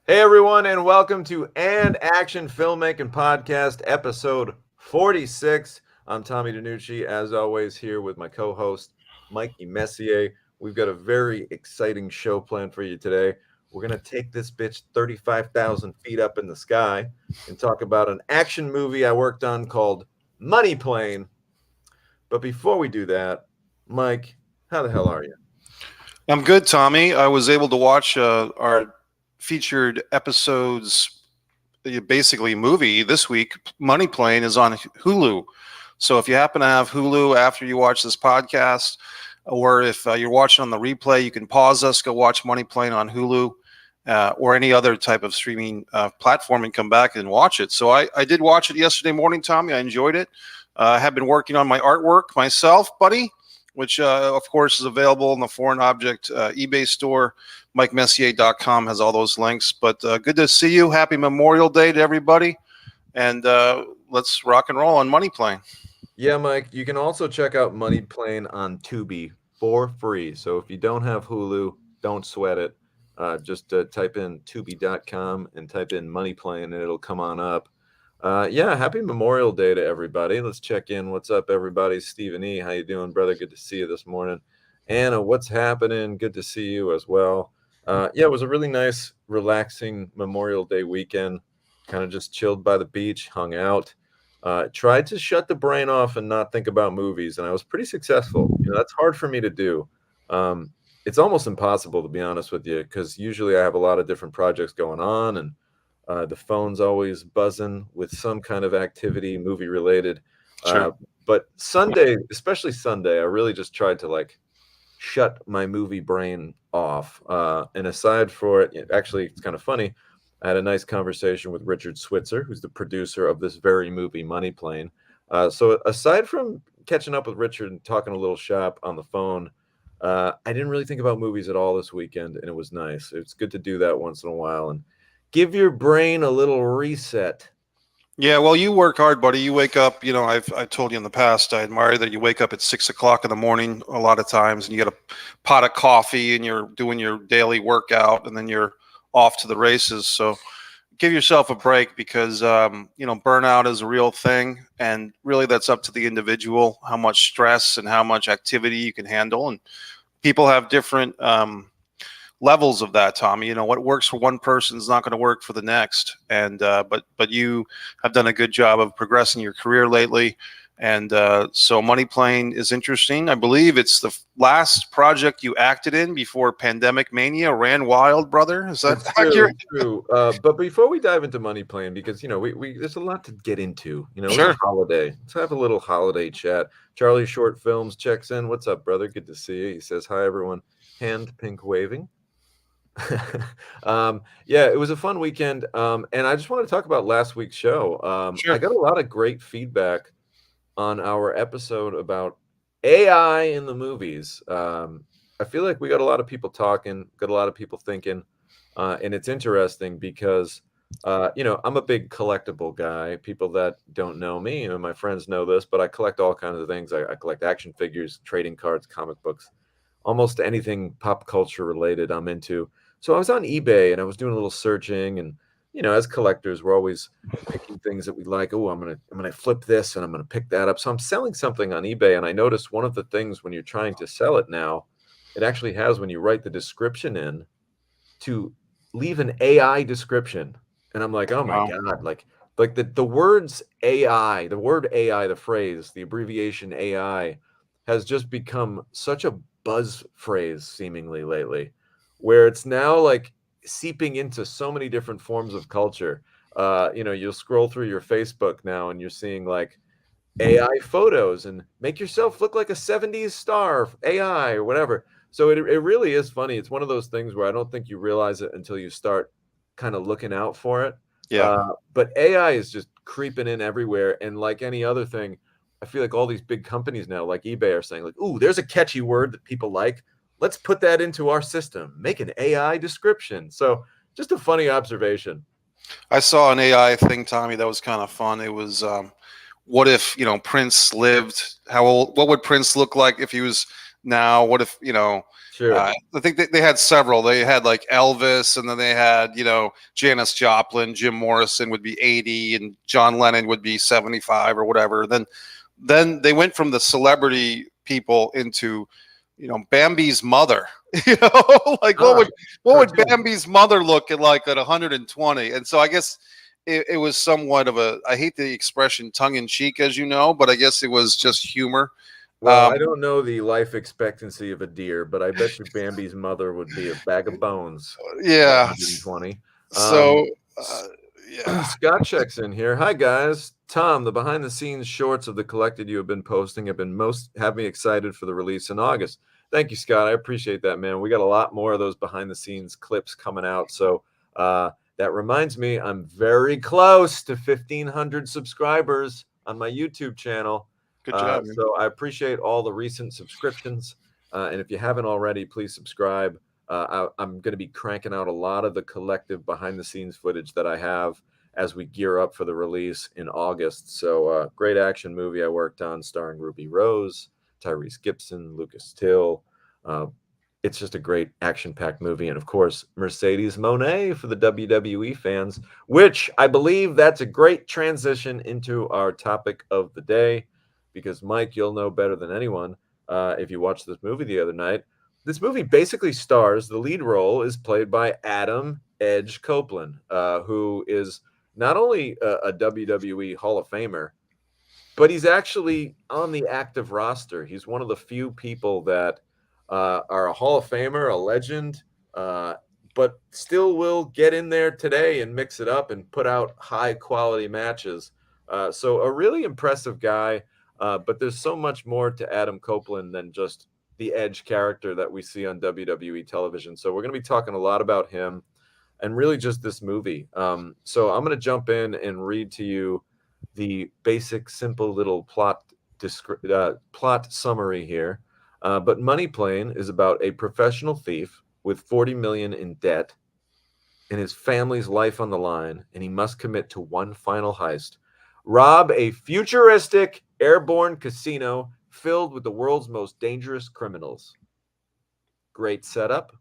Hey everyone, and welcome to And Action Filmmaking Podcast, episode 46. I'm Tommy DiNucci, as always, here with my co-host, Mikey Messier. We've got a very exciting show planned for you today. We're going to take this bitch 35,000 feet up in the sky and talk about an action movie I worked on called Money Plane. But before we do that, Mike, how the hell are you? I'm good, Tommy. I was able to watch our featured episodes, basically movie this week. Money Plane is on Hulu. So if you happen to have Hulu after you watch this podcast, or if you're watching on the replay, you can pause us, go watch Money Plane on Hulu or any other type of streaming platform and come back and watch it. So I did watch it yesterday morning, Tommy. I enjoyed it. I have been working on my artwork myself, buddy, which, of course, is available in the Foreign Object eBay store. MikeMessier.com has all those links. But good to see you. Happy Memorial Day to everybody. And let's rock and roll on Money Plane. Yeah, Mike, you can also check out Money Plane on Tubi for free. So if you don't have Hulu, don't sweat it. Just type in Tubi.com and type in Money Plane and it'll come on up. Yeah, happy Memorial Day to everybody. Let's check in. What's up, everybody? Stephen E., how you doing, brother? Good to see you this morning. Anna, what's happening? Good to see you as well. Yeah, it was a really nice, relaxing Memorial Day weekend. Kind of just chilled by the beach, hung out. Tried to shut the brain off and not think about movies, and I was pretty successful. That's hard for me to do. It's almost impossible, to be honest with you, because usually I have a lot of different projects going on, and the phone's always buzzing with some kind of activity, movie related. Sure. But Sunday, especially Sunday, I really just tried to shut my movie brain off. And aside for it, actually, it's kind of funny. I had a nice conversation with Richard Switzer, who's the producer of this very movie, Money Plane. So aside from catching up with Richard and talking a little shop on the phone, I didn't really think about movies at all this weekend, and it was nice. It's good to do that once in a while and give your brain a little reset. Yeah, well, you work hard, buddy. You wake up, I've told you in the past, I admire that you wake up at 6 o'clock in the morning a lot of times and you get a pot of coffee and you're doing your daily workout and then you're off to the races. So give yourself a break because, burnout is a real thing. And really that's up to the individual, how much stress and how much activity you can handle. And people have different levels of that, Tommy. What works for one person is not going to work for the next. And but you have done a good job of progressing your career lately. And so Money Plane is interesting. I believe it's the last project you acted in before Pandemic Mania ran wild, brother. Is that accurate? True. But before we dive into Money Plane, because we there's a lot to get into. Sure. It's a holiday. Let's have a little holiday chat. Charlie Short Films checks in. What's up, brother? Good to see you. He says hi, everyone. Hand pink waving. Yeah, it was a fun weekend. And I just want to talk about last week's show. Sure. I got a lot of great feedback on our episode about AI in the movies. I feel like we got a lot of people talking, got a lot of people thinking, and it's interesting because, I'm a big collectible guy. People that don't know me, my friends know this, but I collect all kinds of things. I collect action figures, trading cards, comic books, almost anything pop culture related I'm into. So I was on eBay and I was doing a little searching, and as collectors, we're always picking things that we like. Oh, I'm gonna flip this and I'm gonna pick that up. So I'm selling something on eBay, and I noticed one of the things when you're trying to sell it now, it actually has when you write the description in to leave an AI description. And I'm like, oh my Wow. God, like the words AI, the word AI, the phrase, the abbreviation AI has just become such a buzz phrase seemingly lately, where it's now seeping into so many different forms of culture. You'll scroll through your Facebook now and you're seeing AI photos and make yourself look like a 70s star, AI or whatever. So it really is funny. It's one of those things where I don't think you realize it until you start kind of looking out for it. Yeah. But AI is just creeping in everywhere. And like any other thing, I feel like all these big companies now, like eBay, are saying ooh, there's a catchy word that people like. Let's put that into our system. Make an AI description. So just a funny observation. I saw an AI thing, Tommy, that was kind of fun. It was what if, Prince lived, what would Prince look like if he was now? What if, you know, Sure. I think they had several. They had like Elvis, and then they had, you know, Janis Joplin, Jim Morrison would be 80, and John Lennon would be 75 or whatever. Then they went from the celebrity people into, you know, Bambi's mother. You know, like Ah, what would cartoon. Bambi's mother look at 120? And so I guess it was somewhat of a, I hate the expression tongue in cheek, as you know, but I guess it was just humor. Well, Um, I don't know the life expectancy of a deer, but I bet you Bambi's mother would be a bag of bones at yeah. 120. So S- yeah, Scott checks in here. Hi guys, Tom. The behind the scenes shorts of the collected you have been posting have me excited for the release in August. Thank you, Scott. I appreciate that, man. We got a lot more of those behind the scenes clips coming out. So that reminds me, I'm very close to 1,500 subscribers on my YouTube channel. good job, man. So I appreciate all the recent subscriptions. And if you haven't already, please subscribe. I'm going to be cranking out a lot of the collective behind the scenes footage that I have as we gear up for the release in August. So, great action movie I worked on starring Ruby Rose, Tyrese Gibson, Lucas Till. Uh, it's just a great action packed movie. And of course, Mercedes Monet for the WWE fans, which I believe that's a great transition into our topic of the day. Because, Mike, you'll know better than anyone if you watched this movie the other night. This movie basically stars, the lead role is played by Adam Edge Copeland, who is not only a WWE Hall of Famer, but he's actually on the active roster. He's one of the few people that are a Hall of Famer, a legend, uh, but still will get in there today and mix it up and put out high quality matches. So a really impressive guy. But there's so much more to Adam Copeland than just the Edge character that we see on WWE television. So we're going to be talking a lot about him and really just this movie. So I'm going to jump in and read to you the basic, simple little plot summary here. But Money Plane is about a professional thief with 40 million in debt and his family's life on the line, and he must commit to one final heist: rob a futuristic airborne casino filled with the world's most dangerous criminals. Great setup,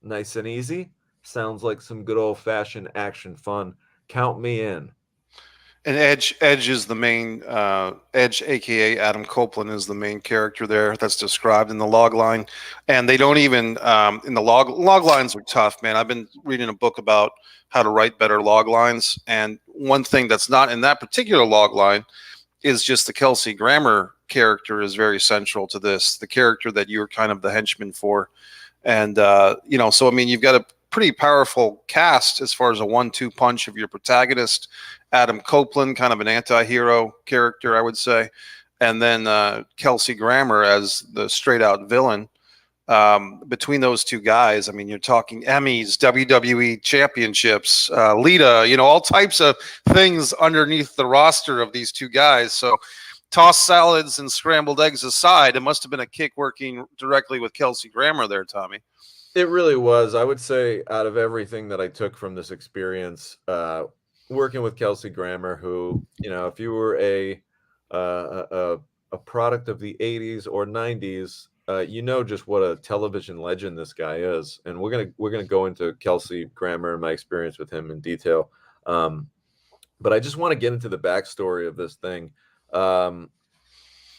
nice and easy. Sounds like some good old-fashioned action fun. Count me in. And Edge is the main Edge, aka Adam Copeland, is the main character there that's described in the log line. And they don't even in the log lines are tough, man. I've been reading a book about how to write better log lines, and one thing that's not in that particular log line is just the Kelsey Grammer character is very central to this. The character that you're kind of the henchman for, and you know, so I mean, you've got a pretty powerful cast as far as a 1-2 punch of your protagonist, Adam Copeland, kind of an anti-hero character, I would say, and then Kelsey Grammer as the straight-out villain. Between those two guys, I mean, you're talking Emmys, WWE championships, Lita, you know, all types of things underneath the roster of these two guys. So tossed salads and scrambled eggs aside, it must have been a kick working directly with Kelsey Grammer there, Tommy. It really was. I would say out of everything that I took from this experience, working with Kelsey Grammer, who, you know, if you were a product of the 80s or 90s, you know just what a television legend this guy is. And we're gonna go into Kelsey Grammer and my experience with him in detail. But I just want to get into the backstory of this thing.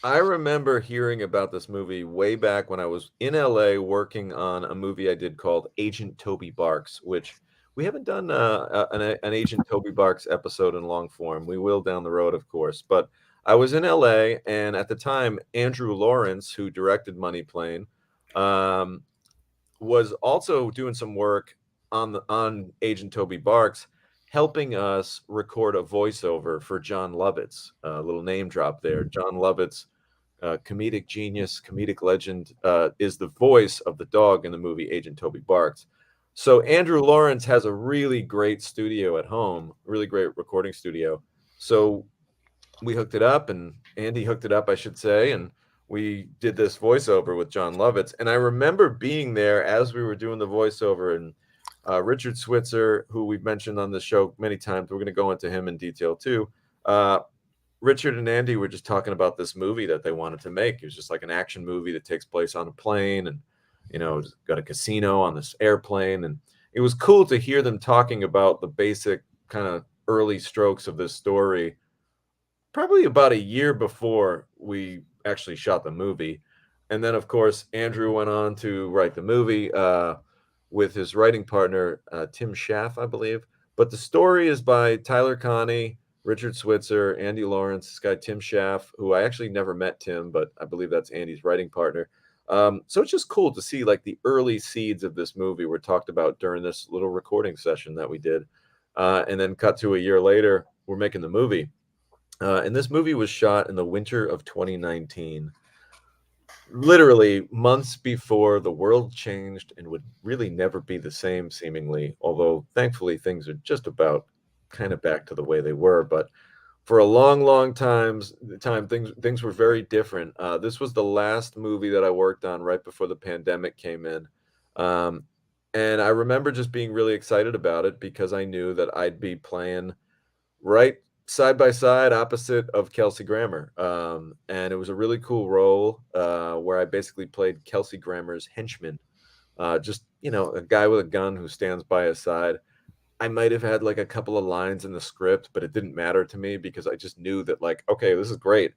I remember hearing about this movie way back when I was in LA working on a movie I did called Agent Toby Barks, which we haven't done an Agent Toby Barks episode in long form. We will down the road, of course. But I was in LA, and at the time, Andrew Lawrence, who directed Money Plane, um, was also doing some work on Agent Toby Barks, helping us record a voiceover for John Lovitz. A little name drop there. John Lovitz, comedic genius, comedic legend, is the voice of the dog in the movie Agent Toby Barks. So Andrew Lawrence has a really great studio at home, really great recording studio. So we hooked it up, and Andy hooked it up, I should say, and we did this voiceover with John Lovitz. And I remember being there as we were doing the voiceover, and Richard Switzer, who we've mentioned on the show many times, we're going to go into him in detail too. Richard and Andy were just talking about this movie that they wanted to make. It was just like an action movie that takes place on a plane, and it's got a casino on this airplane, and it was cool to hear them talking about the basic kind of early strokes of this story probably about a year before we actually shot the movie. And then, of course, Andrew went on to write the movie with his writing partner, Tim Schaff, I believe. But the story is by Tyler Connie, Richard Switzer, Andy Lawrence, this guy, Tim Schaff, who I actually never met Tim, but I believe that's Andy's writing partner. So it's just cool to see like the early seeds of this movie were talked about during this little recording session that we did. And then cut to a year later, we're making the movie. And this movie was shot in the winter of 2019, literally months before the world changed and would really never be the same, seemingly. Although, thankfully, things are just about kind of back to the way they were. But for a long, long time, things were very different. This was the last movie that I worked on right before the pandemic came in. And I remember just being really excited about it because I knew that I'd be playing right side by side opposite of Kelsey Grammer. And it was a really cool role where I basically played Kelsey Grammer's henchman. Just, a guy with a gun who stands by his side. I might have had like a couple of lines in the script, but it didn't matter to me because I just knew that like, okay, this is great.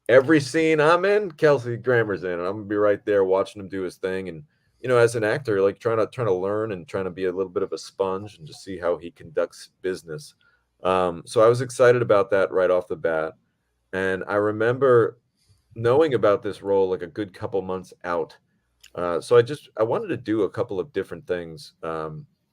Every scene I'm in, Kelsey Grammer's in, and I'm gonna be right there watching him do his thing. And as an actor, like trying to learn and trying to be a little bit of a sponge and just see how he conducts business. So I was excited about that right off the bat. And I remember knowing about this role like a good couple months out. So I wanted to do a couple of different things.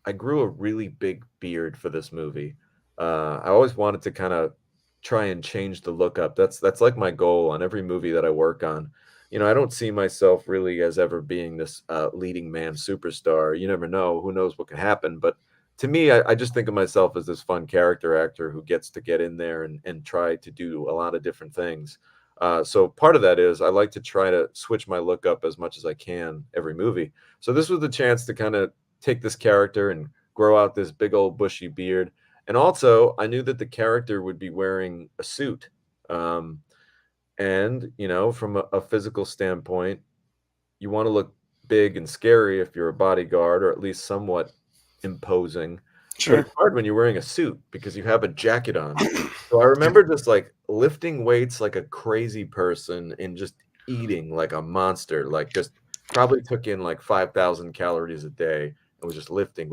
I grew a really big beard for this movie. I always wanted to kind of try and change the look up. That's like my goal on every movie that I work on. I don't see myself really as ever being this leading man superstar. You never know. Who knows what could happen. But to me, I just think of myself as this fun character actor who gets to get in there and try to do a lot of different things. So part of that is I like to try to switch my look up as much as I can every movie. So this was the chance to kind of take this character and grow out this big old bushy beard. And also, I knew that the character would be wearing a suit. And, from a physical standpoint, you want to look big and scary if you're a bodyguard, or at least somewhat imposing. Sure. But it's hard when you're wearing a suit because you have a jacket on. So I remember just like lifting weights like a crazy person and just eating like a monster, like just probably took in like 5,000 calories a day and was just lifting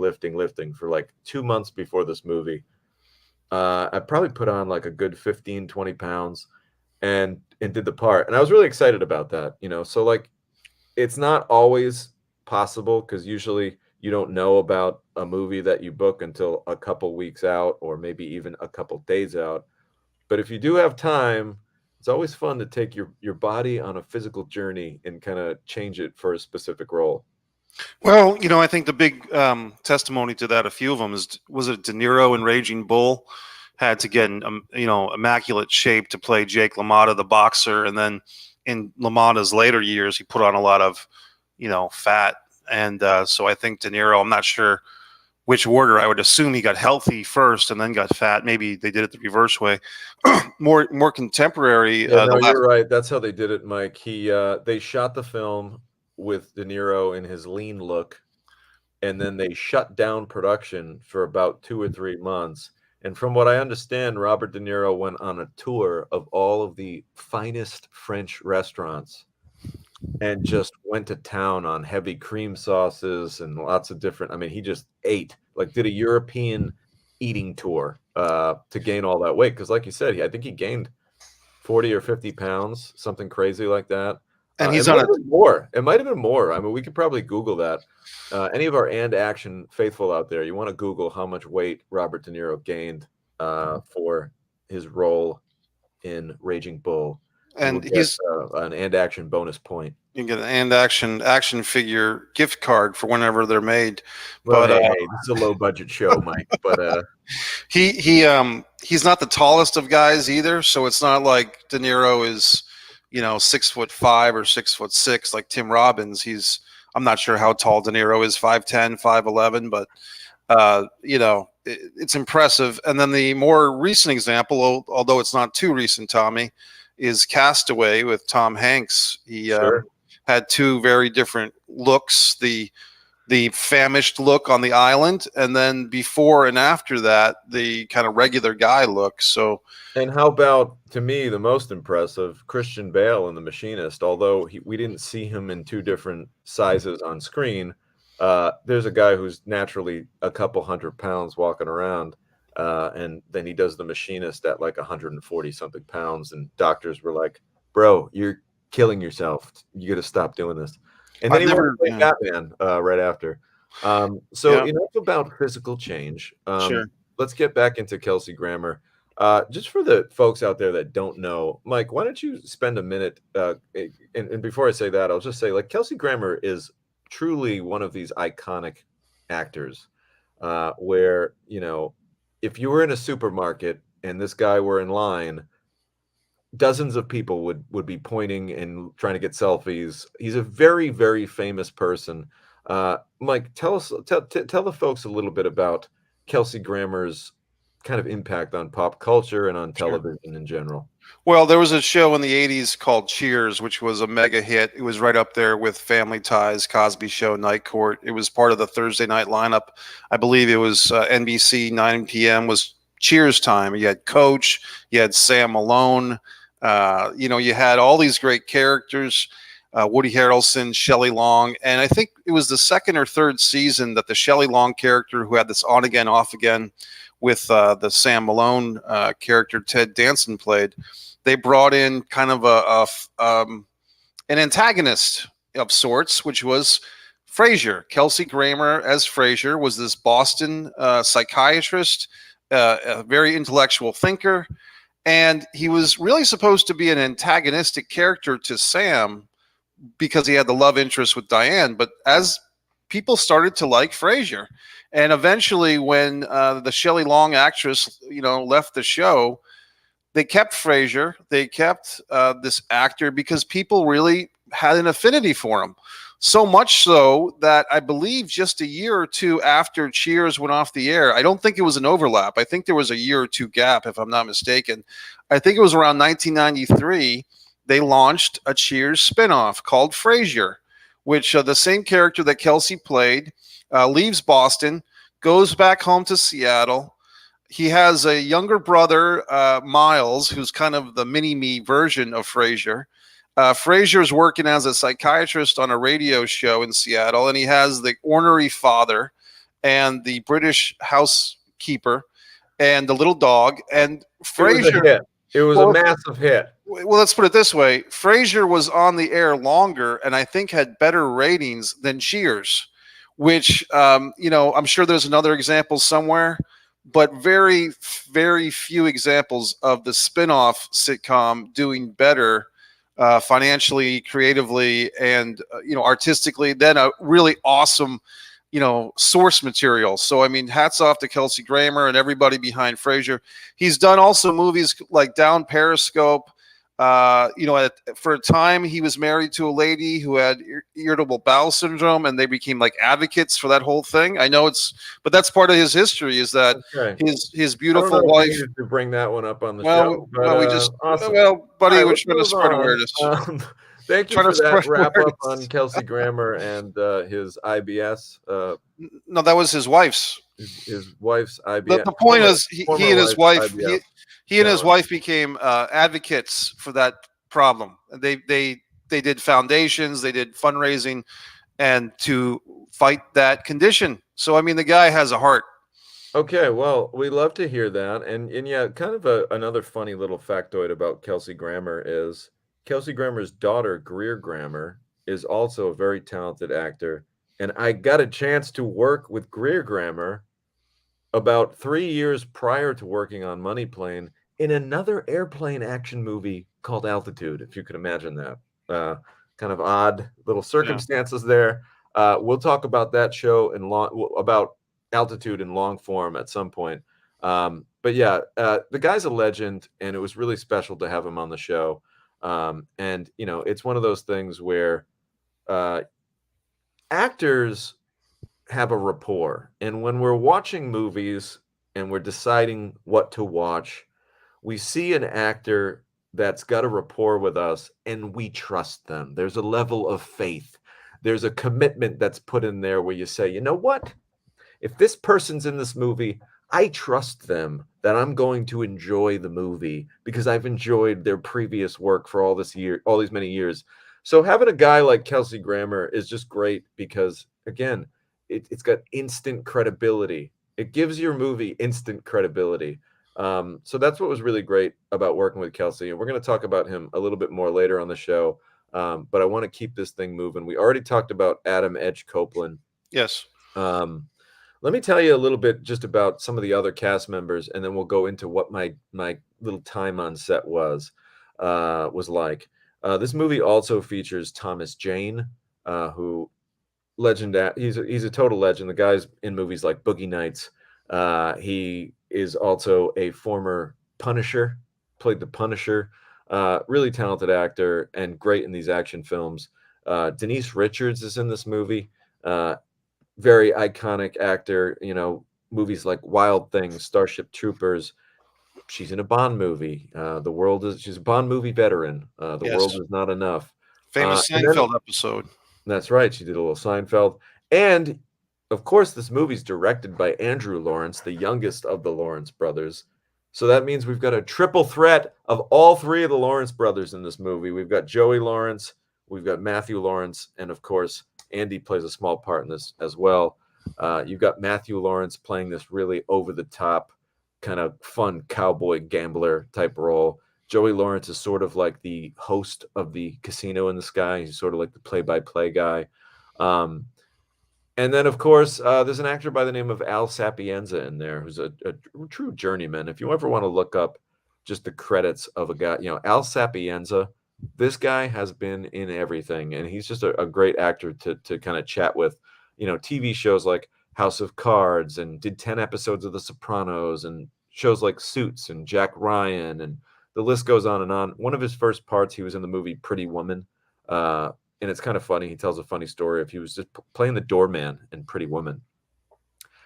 for like 2 months before this movie. I probably put on like a good 15, 20 pounds and did the part. And I was really excited about that, so like it's not always possible because usually you don't know about a movie that you book until a couple weeks out or maybe even a couple days out. But if you do have time, it's always fun to take your body on a physical journey and kind of change it for a specific role. Well, I think the big testimony to that, a few of them, was it De Niro in Raging Bull had to get in, immaculate shape to play Jake LaMotta, the boxer, and then in LaMotta's later years, he put on a lot of, fat, and so I think De Niro, I'm not sure which order. I would assume he got healthy first and then got fat. Maybe they did it the reverse way. more contemporary. Yeah, no, you're right. That's how they did it, Mike. They shot the film with De Niro in his lean look, and then they shut down production for about 2 or 3 months. And from what I understand, Robert De Niro went on a tour of all of the finest French restaurants and just went to town on heavy cream sauces and lots of different. I mean, he just ate, like did a European eating tour to gain all that weight. Because like you said, I think he gained 40 or 50 pounds, something crazy like that. And he's it on might have been more. It might have been more. I mean, we could probably Google that. Any of our And Action faithful out there, you want to Google how much weight Robert De Niro gained for his role in Raging Bull. And we'll get, an And Action bonus point. You can get an And action figure gift card for whenever they're made. Well, but hey, this is a low budget show, Mike. But he's not the tallest of guys either, so it's not like De Niro is 6'5" or 6'6" like Tim Robbins. I'm not sure how tall De Niro is, 5'10", 5'11", but It's impressive. And then the more recent example, although it's not too recent, Tommy, is Castaway with Tom Hanks. He Sure. had two very different looks. The famished look on the island, and then before and after that, the kind of regular guy look. So, And how about, to me, the most impressive, Christian Bale in The Machinist? Although we didn't see him in two different sizes on screen, there's a guy who's naturally a couple 100 pounds walking around, and then he does The Machinist at like 140 something pounds, and doctors were like, "Bro, you're killing yourself. You got to stop doing this." And then I've he went never, to play yeah, Batman right after. So yeah, enough about physical change. sure. Let's get back into Kelsey Grammer. Just for the folks out there that don't know, Mike, why don't you spend a minute? And before I say that, I'll just say, like, Kelsey Grammer is truly one of these iconic actors, where, if you were in a supermarket and this guy were in line, dozens of people would be pointing and trying to get selfies. He's a very, very famous person. Mike, tell the folks a little bit about Kelsey Grammer's kind of impact on pop culture and on Sure. television in general. Well, there was a show in the 80s called Cheers, which was a mega hit. It was right up there with Family Ties, Cosby Show, Night Court. It was part of the Thursday night lineup. I believe it was NBC, 9 p.m. was Cheers time. You had Coach, you had Sam Malone, you had all these great characters, Woody Harrelson, Shelley Long. And I think it was the second or third season that the Shelley Long character, who had this on again, off again with the Sam Malone character Ted Danson played, they brought in kind of an antagonist of sorts, which was Frasier. Kelsey Grammer as Frasier was this Boston psychiatrist, a very intellectual thinker, and he was really supposed to be an antagonistic character to Sam because he had the love interest with Diane. But as people started to like Frasier, and eventually when the Shelley Long actress, left the show, they kept Frasier. They kept this actor because people really had an affinity for him. So much so that I believe just a year or two after Cheers went off the air, I don't think it was an overlap. I think there was a year or two gap, if I'm not mistaken. I think it was around 1993, they launched a Cheers spinoff called Frasier, which the same character that Kelsey played leaves Boston, goes back home to Seattle. He has a younger brother, Miles, who's kind of the mini-me version of Frasier. Frasier's working as a psychiatrist on a radio show in Seattle, and he has the ornery father and the British housekeeper and the little dog. And It was a Frasier, hit. It was a massive hit. well, let's put it this way. Frasier was on the air longer and I think had better ratings than Cheers, which, I'm sure there's another example somewhere, but very, very few examples of the spin-off sitcom doing better financially, creatively, and artistically than a really awesome source material. So I mean, hats off to Kelsey Grammer and everybody behind Frasier. He's done also movies like Down Periscope. For a time he was married to a lady who had irritable bowel syndrome, and they became like advocates for that whole thing. I know but that's part of his history, is that Okay. his I don't beautiful know if we wife. needed to bring that one up on the Well, show, but well, we just awesome. well, buddy, All right, we're let's trying to move spread on. awareness. Thank you Trying for to that spread wrap up on awareness. Kelsey Grammer and his IBS, No, that was his wife's. his wife's IBS. The point is, former he and his wife's wife, IBS. he and his challenge. wife became advocates for that problem. They did foundations, they did fundraising, and to fight that condition. So I mean, the guy has a heart. Okay, well, we love to hear that, and yeah, kind of another funny little factoid about Kelsey Grammer is Kelsey Grammer's daughter, Greer Grammer, is also a very talented actor, and I got a chance to work with Greer Grammer about 3 years prior to working on Money Plane in another airplane action movie called Altitude, if you could imagine that. Kind of odd little circumstances there. We'll talk about that show about Altitude in long form at some point. But yeah, the guy's a legend, and it was really special to have him on the show. And it's one of those things where actors have a rapport. And when we're watching movies and we're deciding what to watch, we see an actor that's got a rapport with us and we trust them. There's a level of faith. There's a commitment that's put in there where you say, you know what? If this person's in this movie, I trust them that I'm going to enjoy the movie because I've enjoyed their previous work for all these many years. So having a guy like Kelsey Grammer is just great because again, it's got instant credibility. It gives your movie instant credibility. So that's what was really great about working with Kelsey, and we're going to talk about him a little bit more later on the show. But I want to keep this thing moving. We already talked about Adam Edge Copeland. Yes. Let me tell you a little bit just about some of the other cast members, and then we'll go into what my little time on set was like. This movie also features Thomas Jane, who he's a total legend. The guy's in movies like Boogie Nights. He is also a former Punisher, played the Punisher. Really talented actor and great in these action films. Denise Richards is in this movie. Very iconic actor, movies like Wild Things, Starship Troopers. She's in a Bond movie. She's a Bond movie veteran. The Yes. World Is Not Enough. Famous And then- Seinfeld episode. That's right. She did a little Seinfeld. And of course, this movie's directed by Andrew Lawrence, the youngest of the Lawrence brothers. So that means we've got a triple threat of all three of the Lawrence brothers in this movie. We've got Joey Lawrence, we've got Matthew Lawrence, and of course, Andy plays a small part in this as well. You've got Matthew Lawrence playing this really over-the-top, kind of fun cowboy gambler type role. Joey Lawrence is sort of like the host of the Casino in the Sky. He's sort of like the play-by-play guy. And then, of course, there's an actor by the name of Al Sapienza in there, who's a true journeyman. If you ever want to look up just the credits of a guy, Al Sapienza, this guy has been in everything, and he's just a great actor to kind of chat with. TV shows like House of Cards, and did 10 episodes of The Sopranos, and shows like Suits and Jack Ryan, and the list goes on and on. One of his first parts, he was in the movie Pretty Woman. And it's kind of funny. He tells a funny story of he was just playing the doorman in Pretty Woman.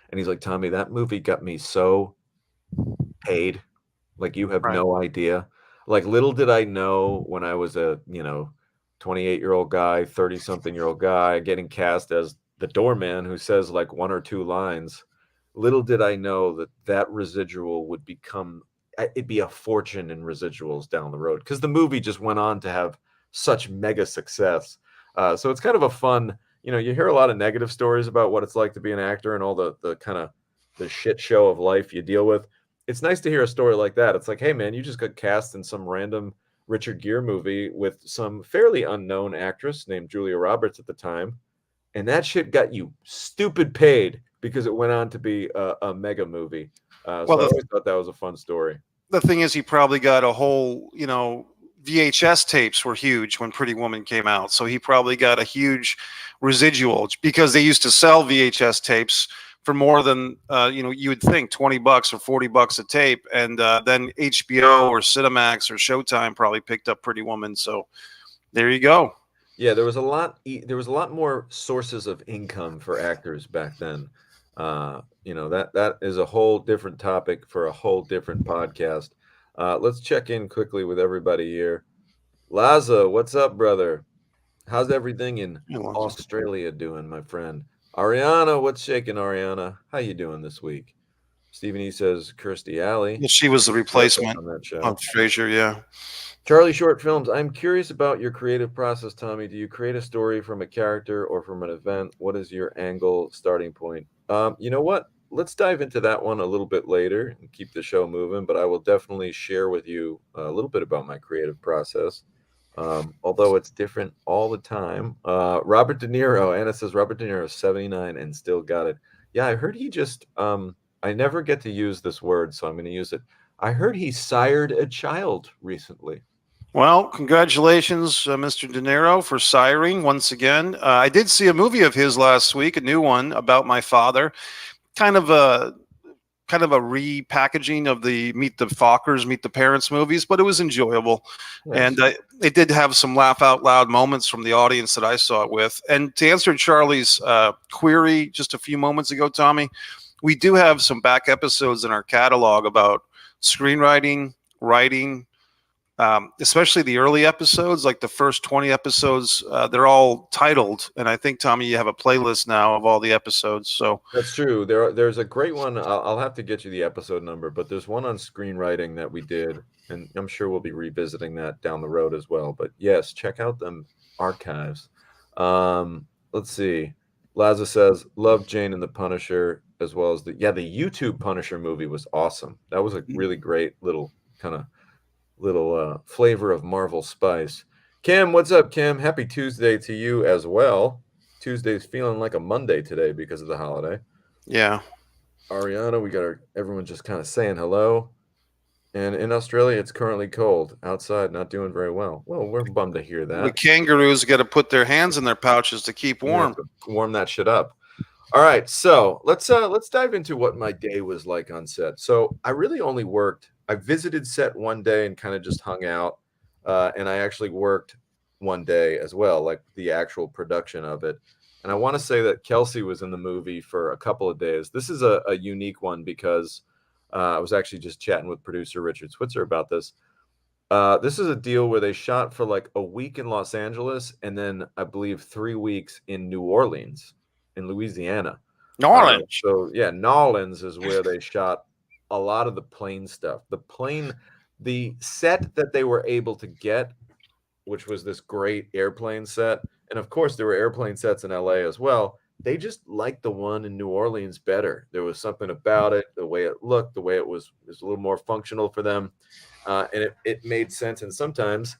And he's like, Tommy, that movie got me so paid. Like, you have Right. no idea. Like, little did I know when I was a, 28-year-old guy, 30-something-year-old guy getting cast as the doorman who says like one or two lines. Little did I know that residual would it'd be a fortune in residuals down the road. Because the movie just went on to have such mega success. So it's kind of a fun, you hear a lot of negative stories about what it's like to be an actor and all the kind of the shit show of life you deal with. It's nice to hear a story like that. It's like, hey man, you just got cast in some random Richard Gere movie with some fairly unknown actress named Julia Roberts at the time. And that shit got you stupid paid because it went on to be a mega movie. So I always thought that was a fun story. The thing is, he probably got a whole, VHS tapes were huge when Pretty Woman came out. So he probably got a huge residual because they used to sell VHS tapes for more than, you would think $20 or $40 a tape. And then HBO or Cinemax or Showtime probably picked up Pretty Woman. So there you go. Yeah, there was a lot more sources of income for actors back then. That is a whole different topic for a whole different podcast. Let's check in quickly with everybody here. Laza, what's up, brother? How's everything in Australia doing, my friend? Ariana, what's shaking, Ariana? How you doing this week? Stephen E says Kirstie Alley. Well, she was the replacement on that show. of Frasier, yeah. Charlie Short Films, I'm curious about your creative process, Tommy. Do you create a story from a character or from an event? What is your angle starting point? You know what? Let's dive into that one a little bit later and keep the show moving, but I will definitely share with you a little bit about my creative process, although it's different all the time. Robert De Niro, Anna says Robert De Niro is 79 and still got it. Yeah, I heard he just, I never get to use this word, so I'm going to use it. I heard he sired a child recently. Well, congratulations, Mr. De Niro, for siring once again. I did see a movie of his last week, a new one about my father. Kind of kind of a repackaging of the Meet the Fockers, Meet the Parents movies, but it was enjoyable. Nice. And it did have some laugh out loud moments from the audience that I saw it with. And to answer Charlie's query just a few moments ago, Tommy, we do have some back episodes in our catalog about screenwriting, writing, especially the early episodes, like the first 20 episodes. They're all titled. And I think, Tommy, you have a playlist now of all the episodes. So That's true. There's a great one. I'll have to get you the episode number, but there's one on screenwriting that we did, and I'm sure we'll be revisiting that down the road as well. But yes, check out them archives. Let's see. Laza says, love Jane and the Punisher, as well as the YouTube Punisher movie was awesome. That was a really great little flavor of Marvel spice. Kim, what's up, Kim? Happy Tuesday to you as well. Tuesday's feeling like a Monday today because of the holiday. yeah. Ariana, we got everyone just kind of saying hello. And in Australia, it's currently cold outside, not doing very well. Well, we're bummed to hear The that. kangaroos got to put their hands in their pouches to keep We have warm. to warm that shit up. All right, so let's dive into what my day was like on set. So I really only worked. I visited set one day and kind of just hung out, and I actually worked one day as well, like the actual production of it. And I want to say that Kelsey was in the movie for a couple of days. This is a unique one because I was actually just chatting with producer Richard Switzer about this. This is a deal where they shot for like a week in Los Angeles and then I believe 3 weeks in New Orleans, in Louisiana. Knowledge. So yeah, Nolans is where they shot a lot of the plane stuff. The set that they were able to get, which was this great airplane set, and of course there were airplane sets in LA as well. They just liked the one in New Orleans better. There was something about it, the way it looked, the way it was a little more functional for them, and it made sense. And sometimes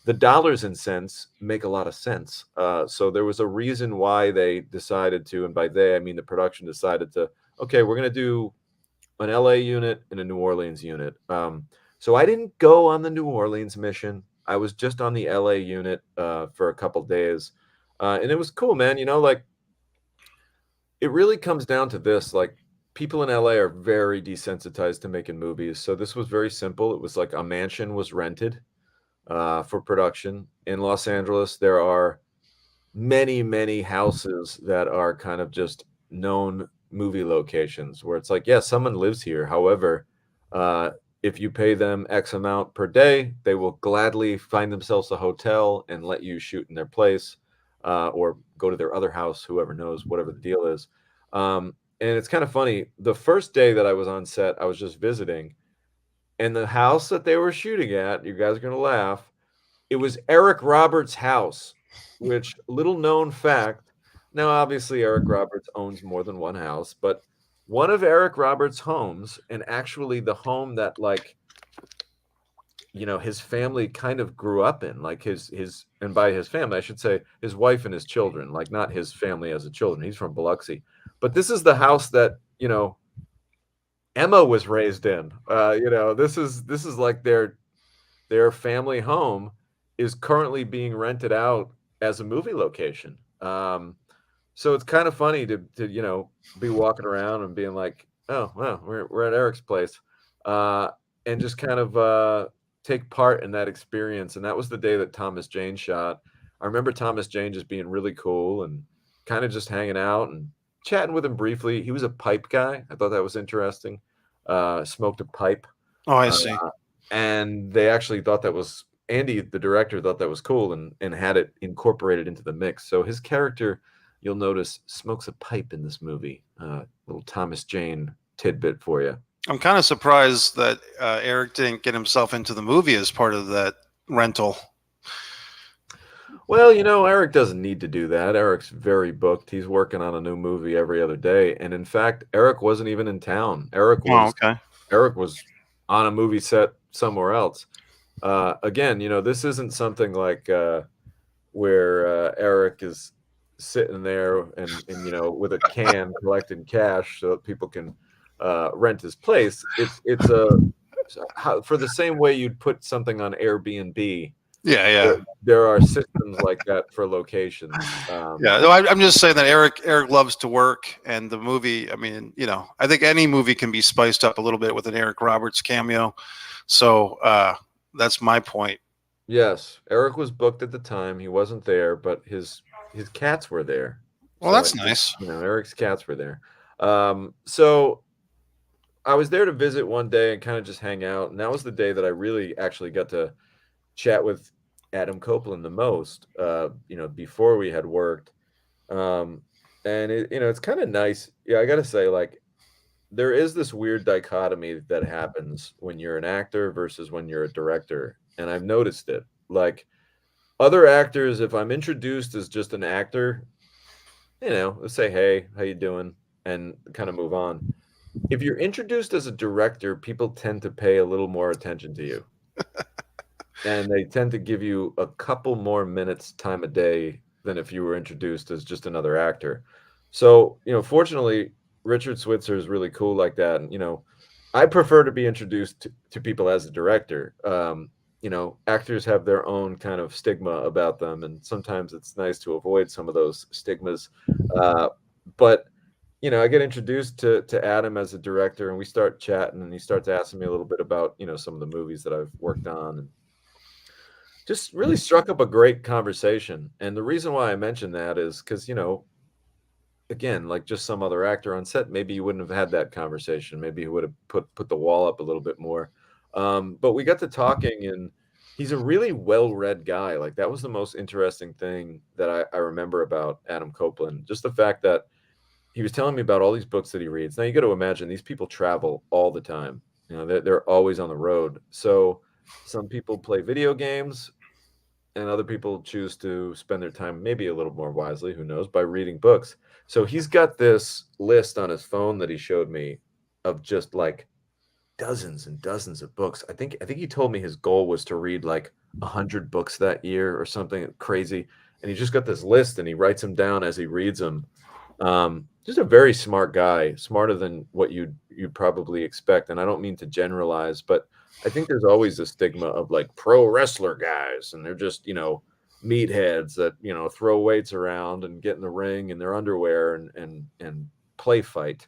the dollars and cents make a lot of sense. So there was a reason why they decided to, and by they I mean the production decided to, okay, we're going to do an LA unit and a New Orleans unit. So I didn't go on the New Orleans mission. I was just on the LA unit for a couple days. And it was cool, man. Like it really comes down to this, like people in LA are very desensitized to making movies. So this was very simple. It was like a mansion was rented for production. In Los Angeles, there are many, many houses that are kind of just known movie locations where it's like, yeah, someone lives here. However, if you pay them X amount per day, they will gladly find themselves a hotel and let you shoot in their place or go to their other house, whoever knows, whatever the deal is. And it's kind of funny. The first day that I was on set, I was just visiting. And the house that they were shooting at, you guys are going to laugh, it was Eric Roberts' house, which, little known fact, now obviously Eric Roberts owns more than one house, but one of Eric Roberts' homes, and actually the home that his family kind of grew up in, like his and by his family I should say his wife and his children, like not his family as a children, he's from Biloxi, but this is the house that Emma was raised in. This is like their family home is currently being rented out as a movie location. So it's kind of funny to be walking around and being like, oh wow, we're at Eric's place, and just kind of take part in that experience. And that was the day that Thomas Jane shot. I remember Thomas Jane just being really cool and kind of just hanging out and chatting with him briefly. He was a pipe guy. I thought that was interesting. Smoked a pipe. Oh, I see. And they actually thought that was Andy, the director, thought that was cool and had it incorporated into the mix. So his character, you'll notice, smokes a pipe in this movie. Little Thomas Jane tidbit for you. I'm kind of surprised that Eric didn't get himself into the movie as part of that rental. Well, Eric doesn't need to do that. Eric's very booked. He's working on a new movie every other day. And in fact, Eric wasn't even in town. Eric was on a movie set somewhere else. Again, this isn't something like where Eric is sitting there and with a can collecting cash so that people can rent his place. It's for the same way you'd put something on Airbnb Yeah. There are systems like that for locations. Yeah, no, I'm just saying that Eric loves to work, and the movie. I mean, I think any movie can be spiced up a little bit with an Eric Roberts cameo. So that's my point. Yes, Eric was booked at the time. He wasn't there, but his cats were there. Well, So that's nice. Eric's cats were there. So I was there to visit one day and kind of just hang out, and that was the day that I really actually got to chat with Adam Copeland the most. Before we had worked, and it's kind of nice. Yeah, I got to say, like, there is this weird dichotomy that happens when you're an actor versus when you're a director, and I've noticed it. Like other actors, if I'm introduced as just an actor, let's say, "Hey, how you doing?" and kind of move on. If you're introduced as a director, people tend to pay a little more attention to you, and they tend to give you a couple more minutes time a day than if you were introduced as just another actor. So, fortunately, Richard Switzer is really cool like that. And, I prefer to be introduced to people as a director. Actors have their own kind of stigma about them, and sometimes it's nice to avoid some of those stigmas. But I get introduced to Adam as a director, and we start chatting, and he starts asking me a little bit about some of the movies that I've worked on, and just really struck up a great conversation. And the reason why I mention that is because again, like just some other actor on set, maybe you wouldn't have had that conversation. Maybe he would have put the wall up a little bit more. But we got to talking, and he's a really well-read guy. Like that was the most interesting thing that I remember about Adam Copeland. Just the fact that he was telling me about all these books that he reads. Now you got to imagine these people travel all the time. They're always on the road. So some people play video games, and other people choose to spend their time maybe a little more wisely, who knows, by reading books. So he's got this list on his phone that he showed me of just like dozens and dozens of books. I think he told me his goal was to read like 100 books that year or something crazy. And he just got this list and he writes them down as he reads them. Just a very smart guy, smarter than what you'd probably expect. And I don't mean to generalize, but I think there's always a stigma of like pro wrestler guys, and they're just meatheads that throw weights around and get in the ring in their underwear and play fight.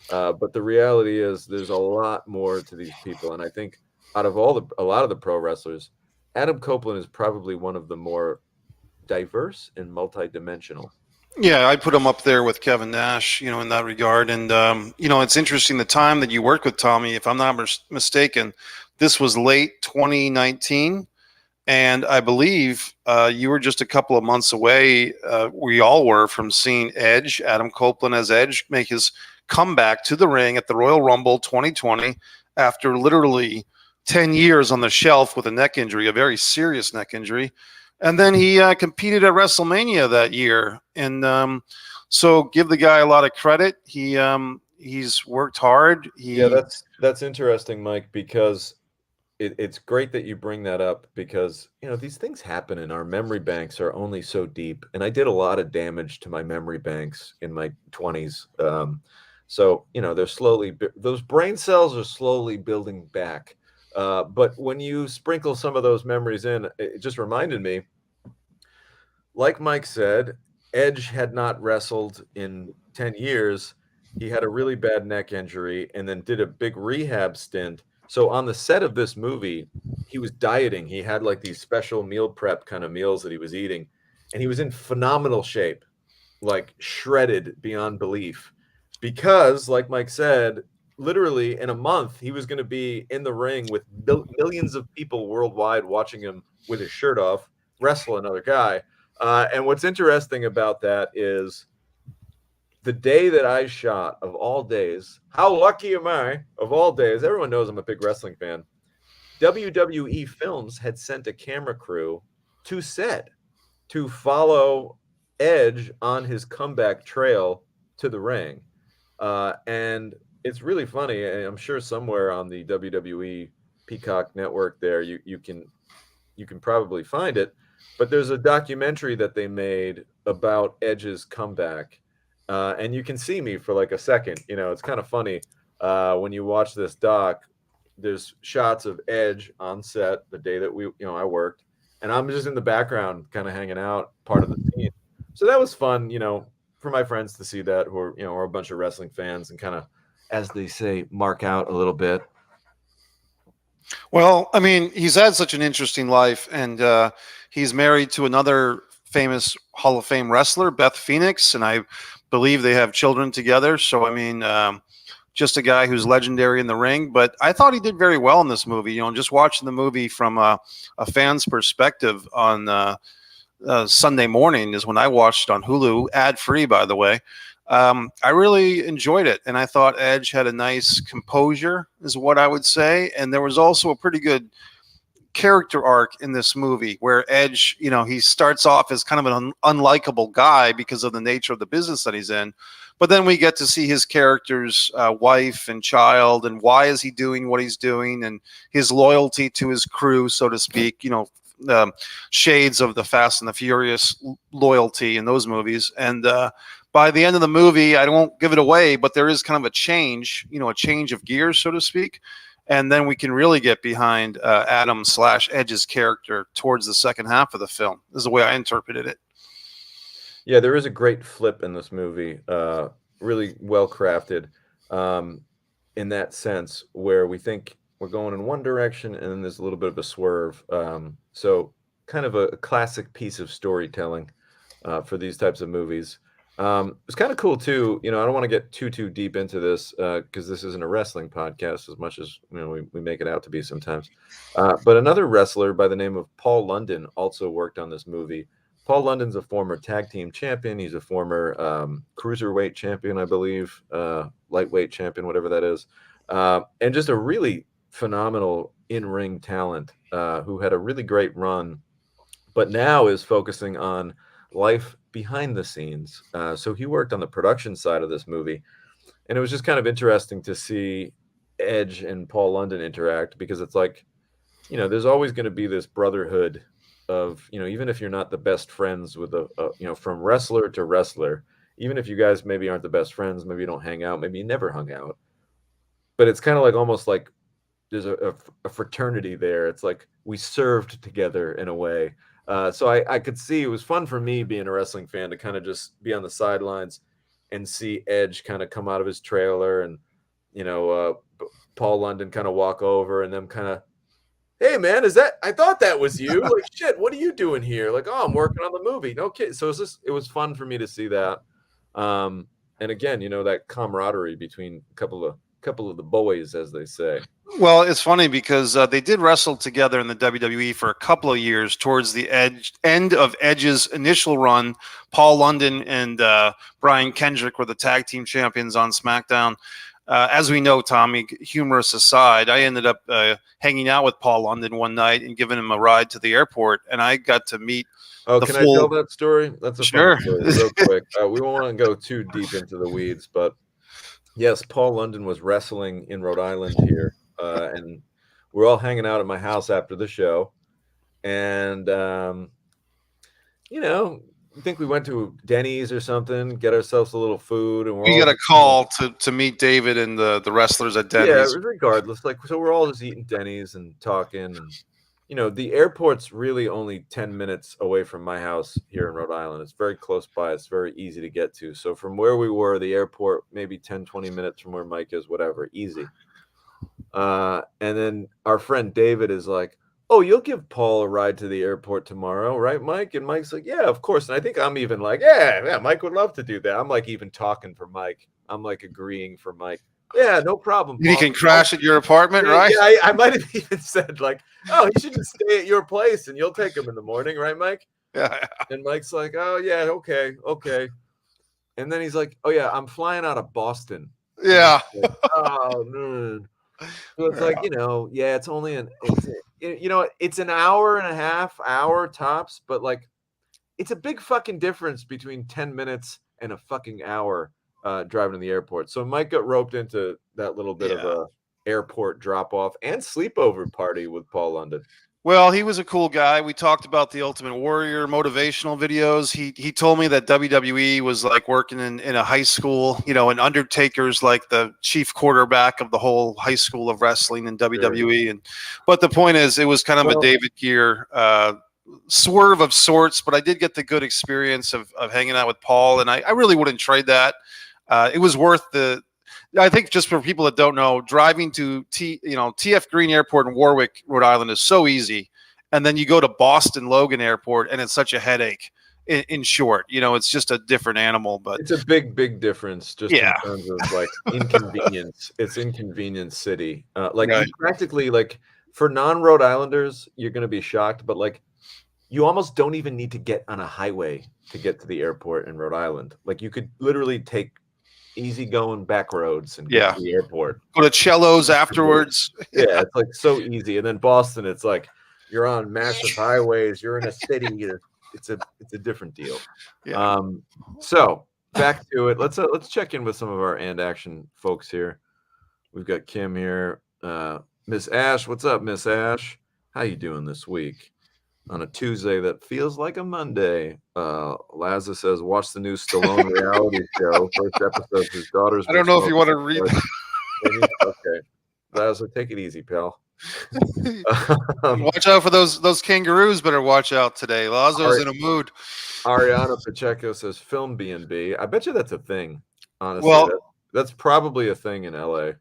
But the reality is there's a lot more to these people, and I think out of a lot of the pro wrestlers, Adam Copeland is probably one of the more diverse and multidimensional. Yeah, I put him up there with Kevin Nash, in that regard. And it's interesting the time that you worked with Tommy. If I'm not mistaken, this was late 2019. And I believe you were just a couple of months away. We all were from seeing Edge, Adam Copeland as Edge, make his comeback to the ring at the Royal Rumble 2020 after literally 10 years on the shelf with a neck injury, a very serious neck injury. And then he competed at WrestleMania that year. And so give the guy a lot of credit. He's worked hard. Yeah, that's interesting, Mike, because it's great that you bring that up because these things happen and our memory banks are only so deep, and I did a lot of damage to my memory banks in my 20s. So those brain cells are slowly building back, but when you sprinkle some of those memories in, it just reminded me, like Mike said, Edge had not wrestled in 10 years. He had a really bad neck injury and then did a big rehab stint. So on the set of this movie, he was dieting. He had like these special meal prep kind of meals that he was eating, and he was in phenomenal shape, like shredded beyond belief. Because, like Mike said, literally in a month, he was going to be in the ring with millions of people worldwide watching him with his shirt off wrestle another guy. And what's interesting about that is the day that I shot, of all days, how lucky am I, of all days, everyone knows I'm a big wrestling fan. WWE Films had sent a camera crew to set to follow Edge on his comeback trail to the ring. And it's really funny. I'm sure somewhere on the WWE Peacock network there, you can probably find it. But there's a documentary that they made about Edge's comeback. And you can see me for like a second. It's kind of funny. When you watch this doc, there's shots of Edge on set the day that I worked. and I'm just in the background, kind of hanging out, part of the scene. So that was fun, for my friends to see that, who are a bunch of wrestling fans, and kind of, as they say, mark out a little bit. Well, I mean, he's had such an interesting life, and he's married to another famous Hall of Fame wrestler, Beth Phoenix, and I believe they have children together. So, I mean, just a guy who's legendary in the ring. But I thought he did very well in this movie. Just watching the movie from a fan's perspective on Sunday morning is when I watched on Hulu, ad free, by the way. I really enjoyed it, and I thought Edge had a nice composure, is what I would say, and there was also a pretty good character arc in this movie where Edge, he starts off as kind of an unlikable guy because of the nature of the business that he's in, but then we get to see his character's wife and child, and why is he doing what he's doing, and his loyalty to his crew, so to speak, shades of the Fast and the Furious loyalty in those movies. And by the end of the movie, I won't give it away, but there is kind of a change of gears, so to speak. And then we can really get behind Adam/Edge's character towards the second half of the film. This is the way I interpreted it. Yeah, there is a great flip in this movie, really well crafted, in that sense, where we think we're going in one direction and then there's a little bit of a swerve. So kind of a classic piece of storytelling for these types of movies. It's kind of cool too. I don't want to get too deep into this because this isn't a wrestling podcast as much as we make it out to be sometimes. But another wrestler by the name of Paul London also worked on this movie. Paul London's a former tag team champion. He's a former cruiserweight champion, I believe, lightweight champion, whatever that is, and just a really phenomenal in-ring talent who had a really great run, but now is focusing on life behind the scenes. So he worked on the production side of this movie, and it was just kind of interesting to see Edge and Paul London interact, because it's like, there's always going to be this brotherhood of, even if you're not the best friends with from wrestler to wrestler, even if you guys maybe aren't the best friends, maybe you don't hang out, maybe you never hung out, but it's kind of like almost like there's a fraternity there. It's like we served together in a way. So I could see it was fun for me, being a wrestling fan, to kind of just be on the sidelines and see Edge kind of come out of his trailer, and Paul London kind of walk over, and them kind of, hey man, I thought that was you. Like, shit, what are you doing here? Like, oh, I'm working on the movie. No kid. So it was fun for me to see that. And again, that camaraderie between a couple of the boys, as they say. Well, it's funny because they did wrestle together in the WWE for a couple of years towards the end of Edge's initial run. Paul London and Brian Kendrick were the tag team champions on SmackDown. As we know, Tommy, humorous aside, I ended up hanging out with Paul London one night and giving him a ride to the airport, and I got to meet I tell that story? That's a sure. Fun story, real quick. We won't want to go too deep into the weeds, but yes, Paul London was wrestling in Rhode Island here, and we're all hanging out at my house after the show, and I think we went to Denny's or something, get ourselves a little food, and we got a call to meet David and the wrestlers at Denny's. Yeah, regardless, so we're all just eating Denny's and talking, and the airport's really only 10 minutes away from my house here in Rhode Island. It's very close by. It's very easy to get to. So from where we were, the airport, maybe 10-20 minutes from where Mike is, whatever, easy. And then our friend David is like, oh, you'll give Paul a ride to the airport tomorrow, right, Mike? And Mike's like, yeah, of course. And I think I'm even like, yeah, Mike would love to do that. I'm like even talking for Mike. I'm like agreeing for Mike. Yeah, no problem, Paul. You can crash at your apartment, right? Yeah, I might have even said like, oh, he should just stay at your place and you'll take him in the morning, right, Mike? Yeah. And Mike's like, oh, yeah, okay. And then he's like, oh, yeah, I'm flying out of Boston. Yeah. Like, oh, man. So it's like, it's only it's an hour and a half, hour tops, but like it's a big fucking difference between 10 minutes and a fucking hour driving to the airport. So Mike got roped into that little bit of a airport drop off and sleepover party with Paul London. Well, he was a cool guy. We talked about the Ultimate Warrior motivational videos. He told me that WWE was like working in a high school, and Undertaker's like the chief quarterback of the whole high school of wrestling in WWE. But the point is, it was kind of a David Gear, swerve of sorts, but I did get the good experience of hanging out with Paul, and I really wouldn't trade that. It was worth I think just for people that don't know, driving to TF Green Airport in Warwick, Rhode Island is so easy. And then you go to Boston Logan Airport and it's such a headache. In short, it's just a different animal, but it's a big difference just in terms of like inconvenience. It's inconvenience city. You practically, like, for non-Rhode Islanders, you're going to be shocked, but like you almost don't even need to get on a highway to get to the airport in Rhode Island. Like you could literally take easygoing back roads and get to the airport. Go to Cello's afterwards. Yeah, it's like so easy. And then Boston, it's like you're on massive highways. You're in a city. It's a different deal. Yeah. So back to it. Let's check in with some of our And Action folks here. We've got Kim here. Miss Ash, what's up, Miss Ash? How you doing this week? On a Tuesday that feels like a Monday. Laza says, watch the new Stallone reality show. First episode, his daughter's. I don't know if you want to read. Okay, Laza, take it easy, pal. Watch out for those kangaroos. Better watch out today. Lazo's in a mood. Ariana Pacheco says, film B&B. I bet you that's a thing. Honestly, well, that's probably a thing in LA.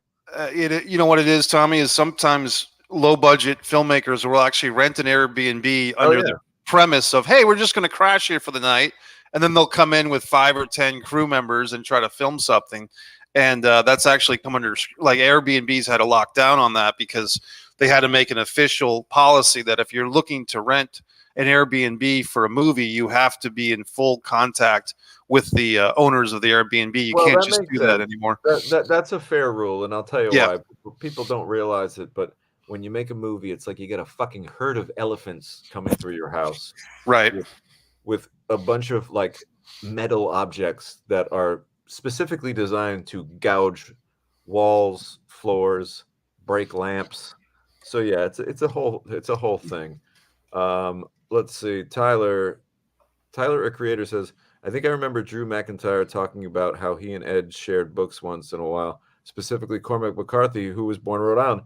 You know what it is, Tommy, is sometimes low budget filmmakers will actually rent an Airbnb under the premise of, hey, we're just going to crash here for the night. And then they'll come in with 5 or 10 crew members and try to film something. And that's actually come under, like, Airbnbs had to lock down on that because they had to make an official policy that if you're looking to rent an Airbnb for a movie, you have to be in full contact with the owners of the Airbnb. You can't just do that anymore. That's a fair rule. And I'll tell you why. People don't realize it, but when you make a movie, it's like you get a fucking herd of elephants coming through your house. Right. With a bunch of like metal objects that are specifically designed to gouge walls, floors, break lamps. So yeah, it's a whole thing. Let's see. Tyler, a creator, says, I think I remember Drew McIntyre talking about how he and Ed shared books once in a while, specifically Cormac McCarthy, who was born in Rhode Island.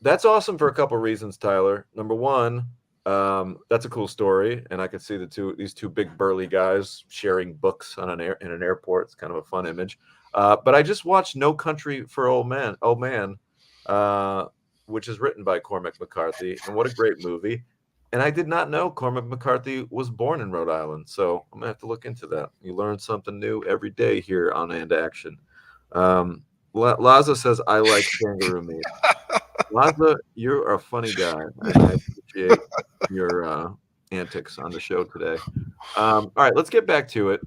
That's awesome for a couple reasons, Tyler. Number one, that's a cool story, and I could see these two big burly guys sharing books in an airport. It's kind of a fun image. But I just watched No Country for Old Man, which is written by Cormac McCarthy, and what a great movie. And I did not know Cormac McCarthy was born in Rhode Island, so I'm gonna have to look into that. You learn something new every day here on And Action. Laza says, I like kangaroo meat. Laza, you're a funny guy. I appreciate your antics on the show today. All right, let's get back to it.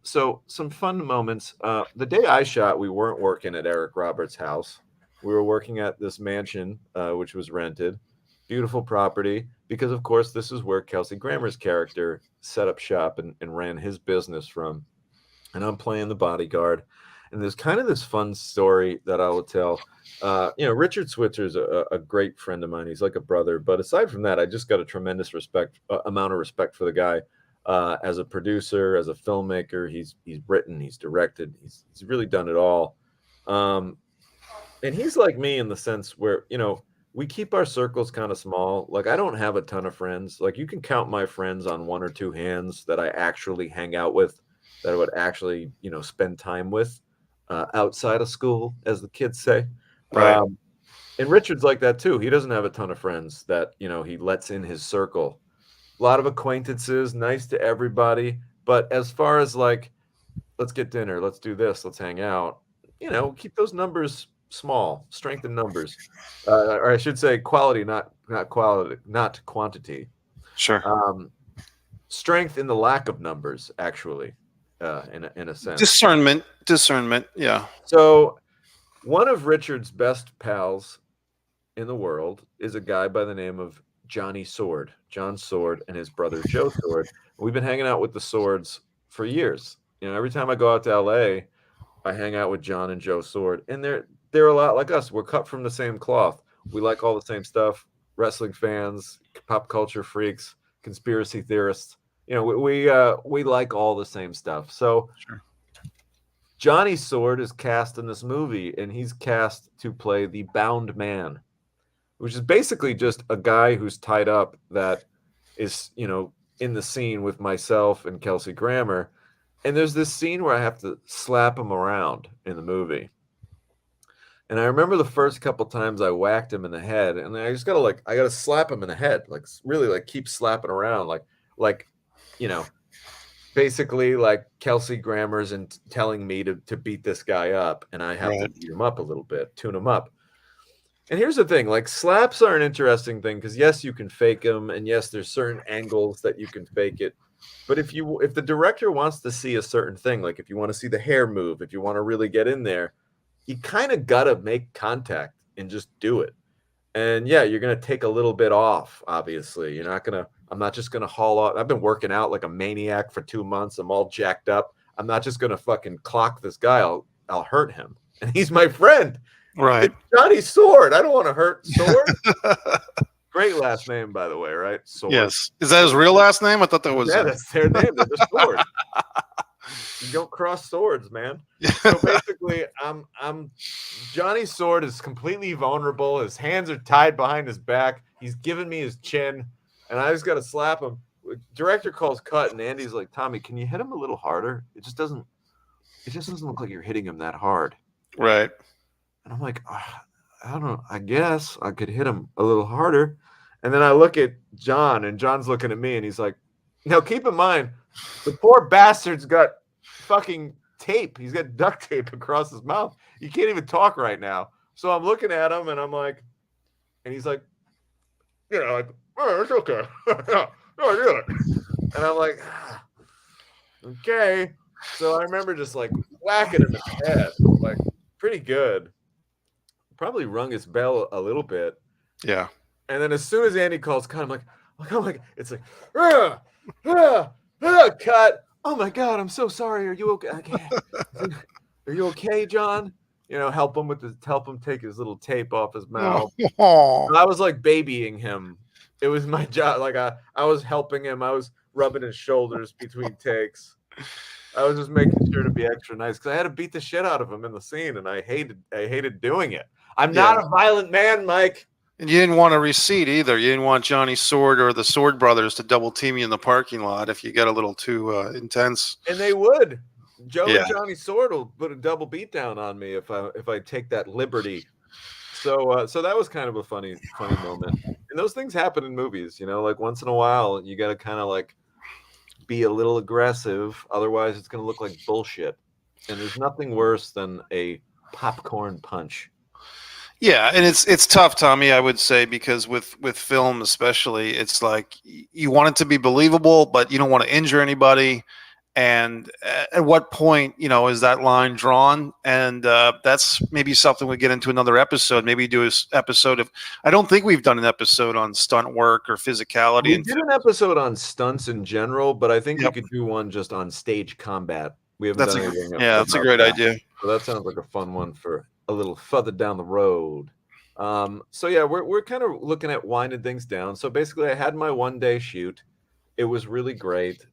So some fun moments. The day I shot, we weren't working at Eric Roberts' house. We were working at this mansion, which was rented. Beautiful property, because of course this is where Kelsey Grammer's character set up shop and ran his business from. And I'm playing the bodyguard. And there's kind of this fun story that I will tell. Richard Switzer's a great friend of mine. He's like a brother. But aside from that, I just got a tremendous amount of respect for the guy as a producer, as a filmmaker. He's written, he's directed, he's really done it all. And he's like me in the sense where, we keep our circles kind of small. Like, I don't have a ton of friends. Like, you can count my friends on 1 or 2 hands that I actually hang out with, that I would actually, spend time with outside of school, as the kids say. Right. And Richard's like that too. He doesn't have a ton of friends that, he lets in his circle. A lot of acquaintances, nice to everybody. But as far as like, let's get dinner, let's do this, let's hang out, keep those numbers small. Strength in numbers, or I should say quality, not quantity. Sure. Strength in the lack of numbers, actually, in a sense. Discernment. Yeah. So one of Richard's best pals in the world is a guy by the name of John Sword, and his brother Joe Sword. We've been hanging out with the Swords for years. Every time I go out to LA, I hang out with John and Joe Sword, and they're a lot like us. We're cut from the same cloth. We like all the same stuff. Wrestling fans, pop culture freaks, conspiracy theorists. We like all the same stuff. So sure. Johnny Sword is cast in this movie, and he's cast to play the bound man, which is basically just a guy who's tied up that is, in the scene with myself and Kelsey Grammer. And there's this scene where I have to slap him around in the movie. And I remember the first couple times I whacked him in the head, and I just gotta slap him in the head, like really like keep slapping around, like, you know, basically like Kelsey Grammer's and telling me to beat this guy up, and I have to beat him up a little bit, tune him up. And here's the thing, like slaps are an interesting thing because yes, you can fake them, and yes, there's certain angles that you can fake it. But if the director wants to see a certain thing, like if you want to see the hair move, if you want to really get in there, you kind of gotta make contact and just do it. And yeah, you're gonna take a little bit off. Obviously, I'm not just gonna haul off. I've been working out like a maniac for 2 months. I'm all jacked up. I'm not just gonna fucking clock this guy. I'll hurt him, and he's my friend. Right. It's Johnny Sword. I don't want to hurt Sword. Great last name, by the way, right? Sword. Yes. Is that his real last name? I thought that was. Yeah, that's their name. They're the Sword. You don't cross swords, man. So basically, I'm Johnny Sword is completely vulnerable. His hands are tied behind his back. He's giving me his chin, and I just got to slap him. Director calls cut, and Andy's like, "Tommy, can you hit him a little harder? It just doesn't look like you're hitting him that hard." Right. And I'm like, I don't know. I guess I could hit him a little harder. And then I look at John, and John's looking at me, and he's like, "Now keep in mind, the poor bastard's got fucking tape. He's got duct tape across his mouth. You can't even talk right now." So I'm looking at him, and I'm like, and he's like, like, "Oh, it's okay." No, do it. And I'm like, okay. So I remember just like whacking him in the head, like pretty good. Probably rung his bell a little bit. Yeah. And then as soon as Andy calls cut, I'm like, it's like, cut. Oh my God, I'm so sorry. Are you okay? Are you okay, John? Help him take his little tape off his mouth. Oh. I was like babying him. It was my job. Like I was helping him. I was rubbing his shoulders between takes. I was just making sure to be extra nice because I had to beat the shit out of him in the scene, and I hated doing it. I'm not a violent man, Mike. And you didn't want a receipt either. You didn't want Johnny Sword or the Sword brothers to double team you in the parking lot if you got a little too intense. And they would. Joe and Johnny Sword will put a double beat down on me if I take that liberty. So that was kind of a funny moment. And those things happen in movies, like once in a while you got to kind of like be a little aggressive, otherwise it's going to look like bullshit. And there's nothing worse than a popcorn punch. Yeah, and it's tough, Tommy, I would say, because with film especially, it's like you want it to be believable, but you don't want to injure anybody. And at what point, is that line drawn? And that's maybe something we get into another episode. Maybe do an episode of. I don't think we've done an episode on stunt work or physicality. We did an episode on stunts in general, but I think we could do one just on stage combat. We haven't done anything. Yeah, that's a great idea. So that sounds like a fun one for a little further down the road. So yeah, we're kind of looking at winding things down. So basically, I had my 1-day shoot. It was really great.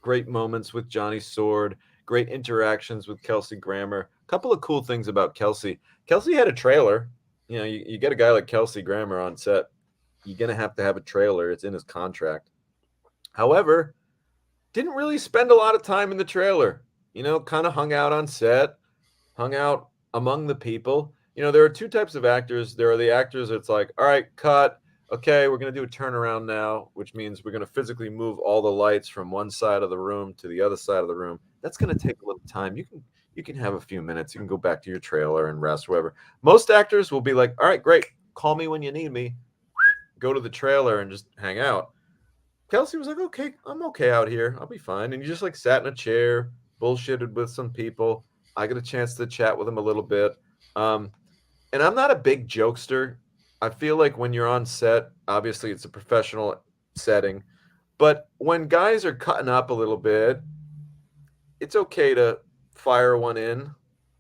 Great moments with Johnny Sword, great interactions with Kelsey Grammer. A couple of cool things about Kelsey. Kelsey had a trailer. You get a guy like Kelsey Grammer on set, you're going to have a trailer. It's in his contract. However, didn't really spend a lot of time in the trailer. Kind of hung out on set, hung out among the people. There are two types of actors. There are the actors that's like, all right, cut. Okay, we're going to do a turnaround now, which means we're going to physically move all the lights from one side of the room to the other side of the room. That's going to take a little time. You can have a few minutes. You can go back to your trailer and rest, whatever. Most actors will be like, all right, great. Call me when you need me. Go to the trailer and just hang out. Kelsey was like, okay, I'm okay out here. I'll be fine. And you just like sat in a chair, bullshitted with some people. I got a chance to chat with him a little bit. And I'm not a big jokester. I feel like when you're on set, obviously it's a professional setting, but when guys are cutting up a little bit, it's okay to fire one in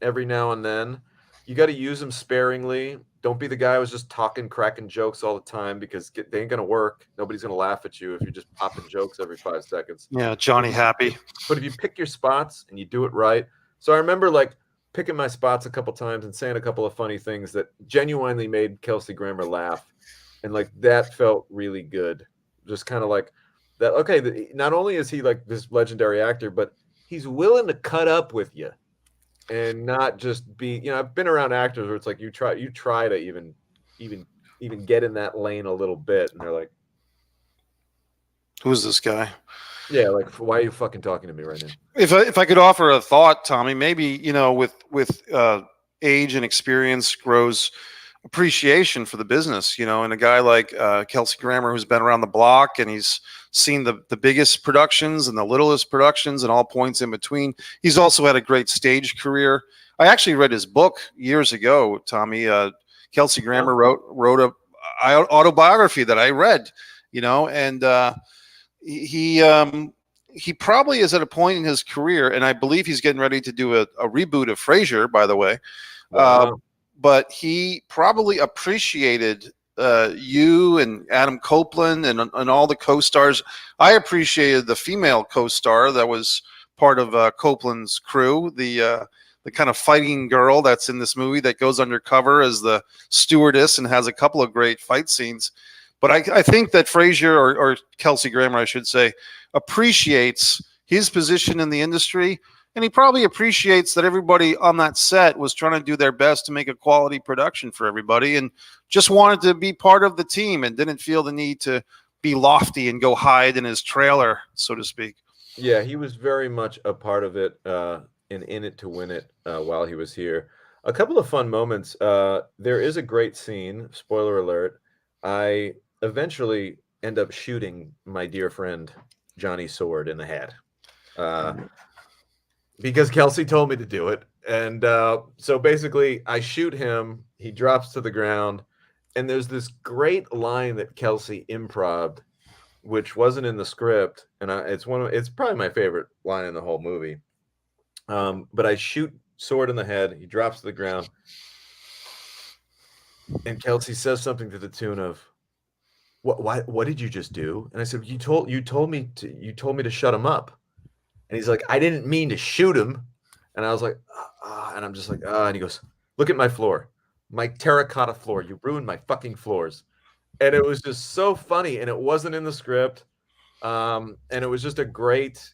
every now and then. You got to use them sparingly. Don't be the guy who's just cracking jokes all the time because they ain't going to work. Nobody's going to laugh at you if you're just popping jokes every 5 seconds. Yeah, Johnny Happy. But if you pick your spots and you do it right. So I remember like picking my spots a couple times and saying a couple of funny things that genuinely made Kelsey Grammer laugh. And like that felt really good. just kind of like that. Okay, not only is he like this legendary actor, but he's willing to cut up with you and not just be. I've been around actors where it's like you try to even get in that lane a little bit, and they're like, Who's this guy? yeah, like why are you fucking talking to me right now? If I could offer a thought, Tommy, maybe with age and experience grows appreciation for the business, and a guy like Kelsey Grammer, who's been around the block and he's seen the biggest productions and the littlest productions and all points in between. He's also had a great stage career. I actually read his book years ago, Tommy. Kelsey Grammer wrote a autobiography that I read, and he probably is at a point in his career, and I believe he's getting ready to do a reboot of Frasier, by the way. Wow. But he probably appreciated you and Adam Copeland and all the co-stars. I appreciated the female co-star that was part of Copeland's crew, the kind of fighting girl that's in this movie that goes undercover as the stewardess and has a couple of great fight scenes. But I think that Frasier, or Kelsey Grammer, I should say, appreciates his position in the industry. And he probably appreciates that everybody on that set was trying to do their best to make a quality production for everybody and just wanted to be part of the team and didn't feel the need to be lofty and go hide in his trailer, so to speak. Yeah, he was very much a part of it and in it to win it while he was here. A couple of fun moments. There is a great scene, spoiler alert. I eventually end up shooting my dear friend Johnny Sword in the head. Because Kelsey told me to do it. And so basically, I shoot him. He drops to the ground. And there's this great line that Kelsey improv'd, which wasn't in the script. And it's probably my favorite line in the whole movie. But I shoot Sword in the head. He drops to the ground. And Kelsey says something to the tune of, What did you just do? And I said, you told me to shut him up. And he's like, I didn't mean to shoot him. And I was like, and I'm just like, and he goes, look at my floor, my terracotta floor. You ruined my fucking floors. And it was just so funny. And it wasn't in the script. And it was just a great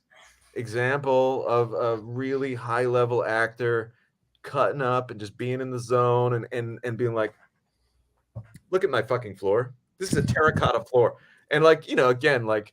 example of a really high level actor cutting up and just being in the zone and being like, look at my fucking floor. This is a terracotta floor. And like, again, like,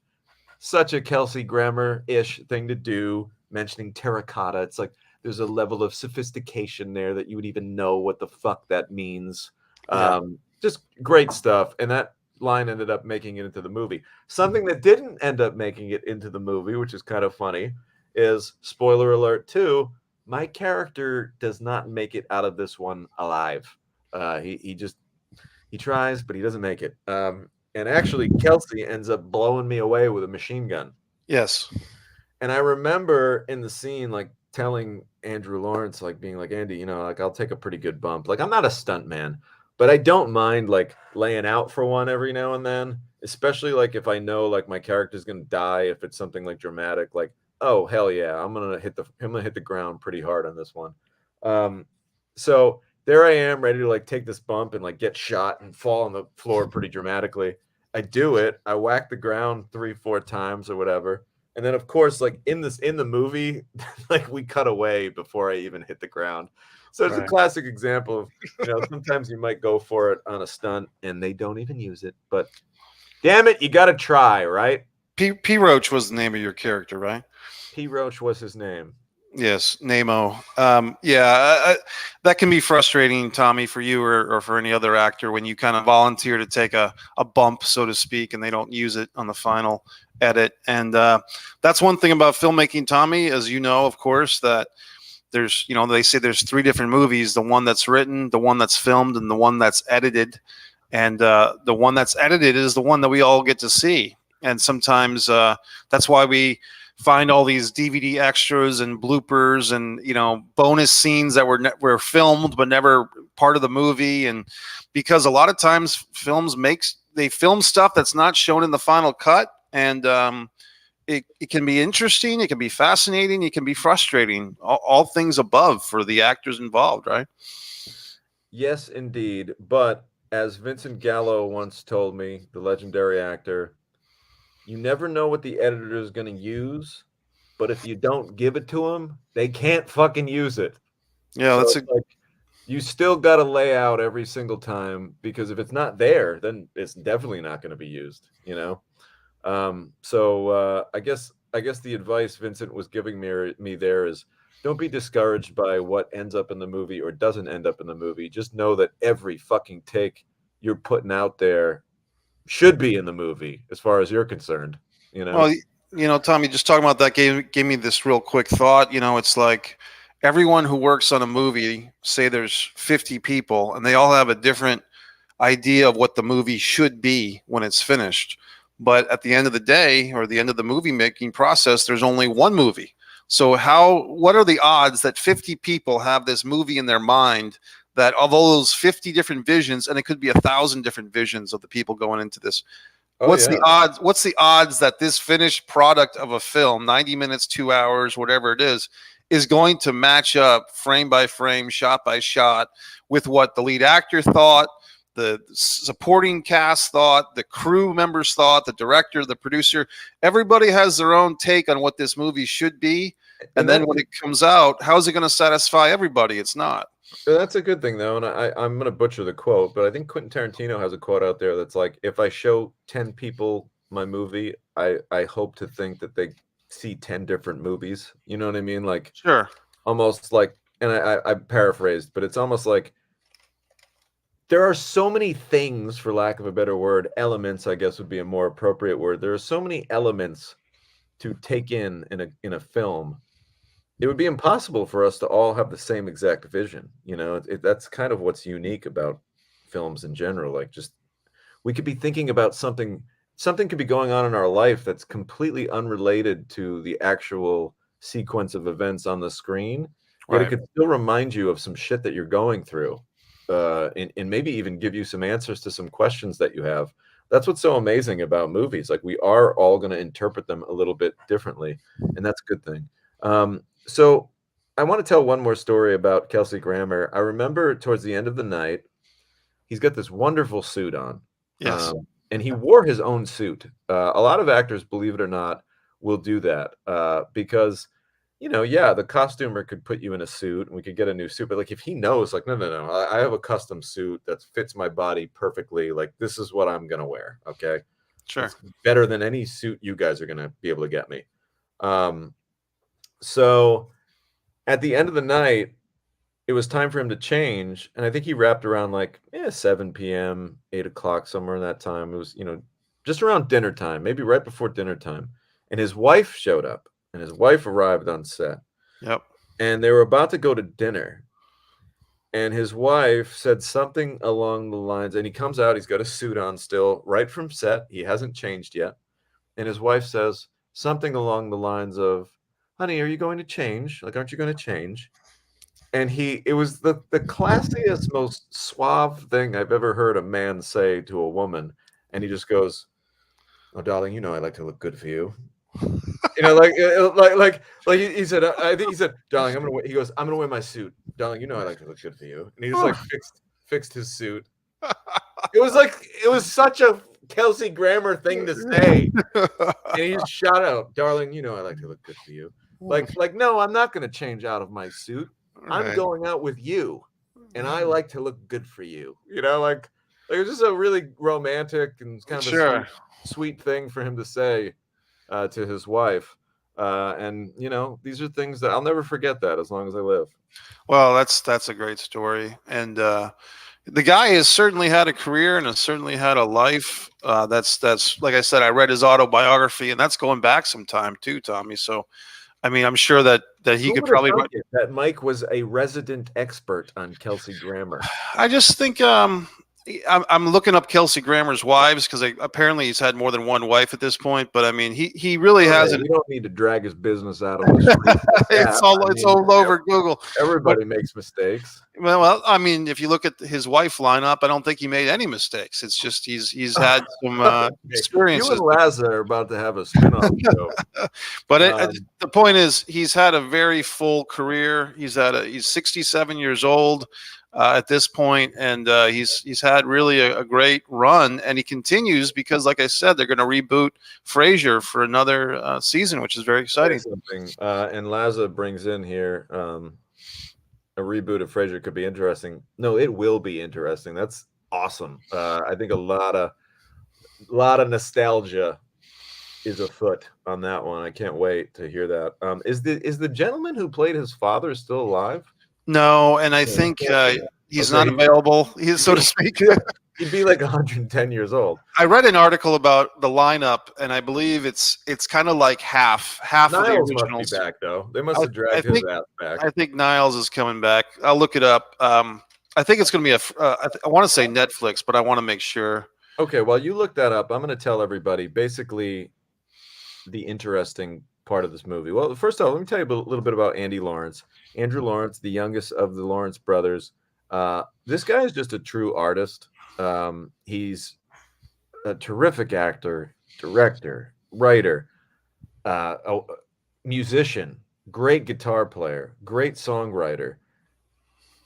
such a Kelsey Grammer-ish thing to do, mentioning terracotta. It's like there's a level of sophistication there that you would even know what the fuck that means. Yeah. Just great stuff. And that line ended up making it into the movie. Something that didn't end up making it into the movie, which is kind of funny, is, spoiler alert 2, my character does not make it out of this one alive. He tries, but he doesn't make it. And actually, Kelsey ends up blowing me away with a machine gun. Yes. And I remember in the scene, like, telling Andrew Lawrence, like, being like, Andy, like, I'll take a pretty good bump. Like, I'm not a stunt man, but I don't mind, like, laying out for one every now and then, especially, like, if I know, like, my character's going to die, if it's something, like, dramatic, like, oh, hell yeah, I'm going to hit the ground pretty hard on this one. So there I am, ready to like take this bump and like get shot and fall on the floor pretty dramatically. I do it. I whack the ground 3-4 times or whatever. And then of course, like in the movie, like we cut away before I even hit the ground. So it's a classic example of, sometimes you might go for it on a stunt and they don't even use it, but damn it, you got to try, right? P. Roach was the name of your character, right? P. Roach was his name. Yes, Nemo. That can be frustrating, Tommy, for you or for any other actor when you kind of volunteer to take a bump, so to speak, and they don't use it on the final edit. And that's one thing about filmmaking, Tommy, as you know, of course, that there's, they say there's 3 different movies: the one that's written, the one that's filmed, and the one that's edited. And the one that's edited is the one that we all get to see. And sometimes that's why we find all these DVD extras and bloopers and bonus scenes that were filmed but never part of the movie. And because a lot of times they film stuff that's not shown in the final cut, and it can be interesting, it can be fascinating, it can be frustrating, all things above for the actors involved, right? Yes, indeed. But as Vincent Gallo once told me, the legendary actor, you never know what the editor is going to use, but if you don't give it to them, they can't fucking use it. Yeah, So that's it's like you still got to lay out every single time, because if it's not there, then it's definitely not going to be used, you know? I guess the advice Vincent was giving me there is, don't be discouraged by what ends up in the movie or doesn't end up in the movie. Just know that every fucking take you're putting out there should be in the movie, as far as you're concerned. You know? well, Tommy, just talking about that gave me this real quick thought. It's like everyone who works on a movie, say there's 50 people, and they all have a different idea of what the movie should be when it's finished. But at the end of the day, or the end of the movie making process, there's only one movie. So what are the odds that 50 people have this movie in their mind, that of all those 50 different visions, and it could be 1,000 different visions of the people going into this? Oh What's yeah. the odds? What's the odds that this finished product of a film, 90 minutes, 2 hours, whatever it is going to match up frame by frame, shot by shot, with what the lead actor thought, the supporting cast thought, the crew members thought, the director, the producer? Everybody has their own take on what this movie should be. And then when it comes out, how is it going to satisfy everybody? It's not. That's a good thing, though, and I'm going to butcher the quote, but I think Quentin Tarantino has a quote out there that's like, if I show 10 people my movie, I hope to think that they see 10 different movies. You know what I mean? Like, Sure. almost like, and I paraphrased, but it's almost like there are so many things, for lack of a better word, elements, I guess would be a more appropriate word. There are so many elements to take in a film. It would be impossible for us to all have the same exact vision. That's kind of what's unique about films in general. Like, just, we could be thinking about something could be going on in our life that's completely unrelated to the actual sequence of events on the screen, yet it Right. could still remind you of some shit that you're going through, and maybe even give you some answers to some questions that you have. That's what's so amazing about movies. Like, we are all going to interpret them a little bit differently, and that's a good thing. So I want to tell one more story about Kelsey Grammer. I remember towards the end of the night, he's got this wonderful suit on. Yes. And he wore his own suit. A lot of actors, believe it or not, will do that, because, yeah, the costumer could put you in a suit and we could get a new suit. But like, if he knows, like, no, I have a custom suit that fits my body perfectly. Like, this is what I'm going to wear. Okay. Sure. It's better than any suit you guys are going to be able to get me. So at the end of the night, it was time for him to change. And I think he wrapped around like 7 p.m., 8 o'clock, somewhere in that time. It was, just around dinner time, maybe right before dinner time. And his wife showed up, and his wife arrived on set. Yep. And they were about to go to dinner. And his wife said something along the lines, and he comes out, he's got a suit on still, right from set. He hasn't changed yet. And his wife says something along the lines of, honey, are you going to change? Like, aren't you going to change? And it was the classiest, most suave thing I've ever heard a man say to a woman. And he just goes, oh, darling, I like to look good for you. He said, I think he said, darling, he goes, I'm going to wear my suit. Darling, I like to look good for you. And he just like fixed his suit. It was such a Kelsey Grammer thing to say. And he just shout out, darling, I like to look good for you. Like, no, I'm not going to change out of my suit. Right. I'm going out with you, and I like to look good for you. Like it was just a really romantic and kind of a sweet thing for him to say to his wife. And these are things that I'll never forget that as long as I live. Well, that's a great story. And the guy has certainly had a career and has certainly had a life. That's like I said, I read his autobiography, and that's going back some time too, Tommy. So, I mean, I'm sure that he could probably. That Mike was a resident expert on Kelsey Grammer. I just think I'm looking up Kelsey Grammer's wives, because apparently he's had more than one wife at this point. But I mean, he really hasn't. You don't need to drag his business out on the street. It's all over Google. Everybody makes mistakes. Well, I mean, if you look at his wife lineup, I don't think he made any mistakes. It's just he's had some experiences. You and Laza are about to have a spin-off show. But the point is, he's had a very full career. He's 67 years old. at this point, and he's had really a great run, and he continues because, like I said, they're going to reboot Frasier for another season, which is very exciting. Something, and Laza brings in here a reboot of Frasier could be interesting. No, it will be interesting. That's awesome. I think a lot of nostalgia is afoot on that one. I can't wait to hear that. Is the gentleman who played his father still alive? No, and I think he's not available, so to speak. He'd be like 110 years old. I read an article about the lineup, and I believe it's kind of like half Niles of the originals. Must be back though. They must have dragged his ass back. I think Niles is coming back. I'll look it up. I think it's going to be I want to say Netflix, but I want to make sure. Okay, while you look that up, I'm going to tell everybody basically the interesting part of this movie. Well, first of all, let me tell you a little bit about Andy Lawrence. Andrew Lawrence, the youngest of the Lawrence brothers. This guy is just a true artist. He's a terrific actor, director, writer, a musician, great guitar player, great songwriter.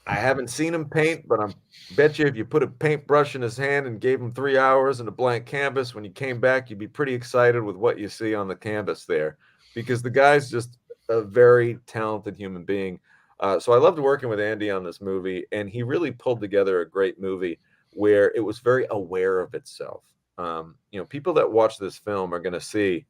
I haven't seen him paint, but I bet you if you put a paintbrush in his hand and gave him 3 hours and a blank canvas, when you came back, you'd be pretty excited with what you see on the canvas there, because the guy's just a very talented human being. So I loved working with Andy on this movie, and he really pulled together a great movie where it was very aware of itself. People that watch this film are going to see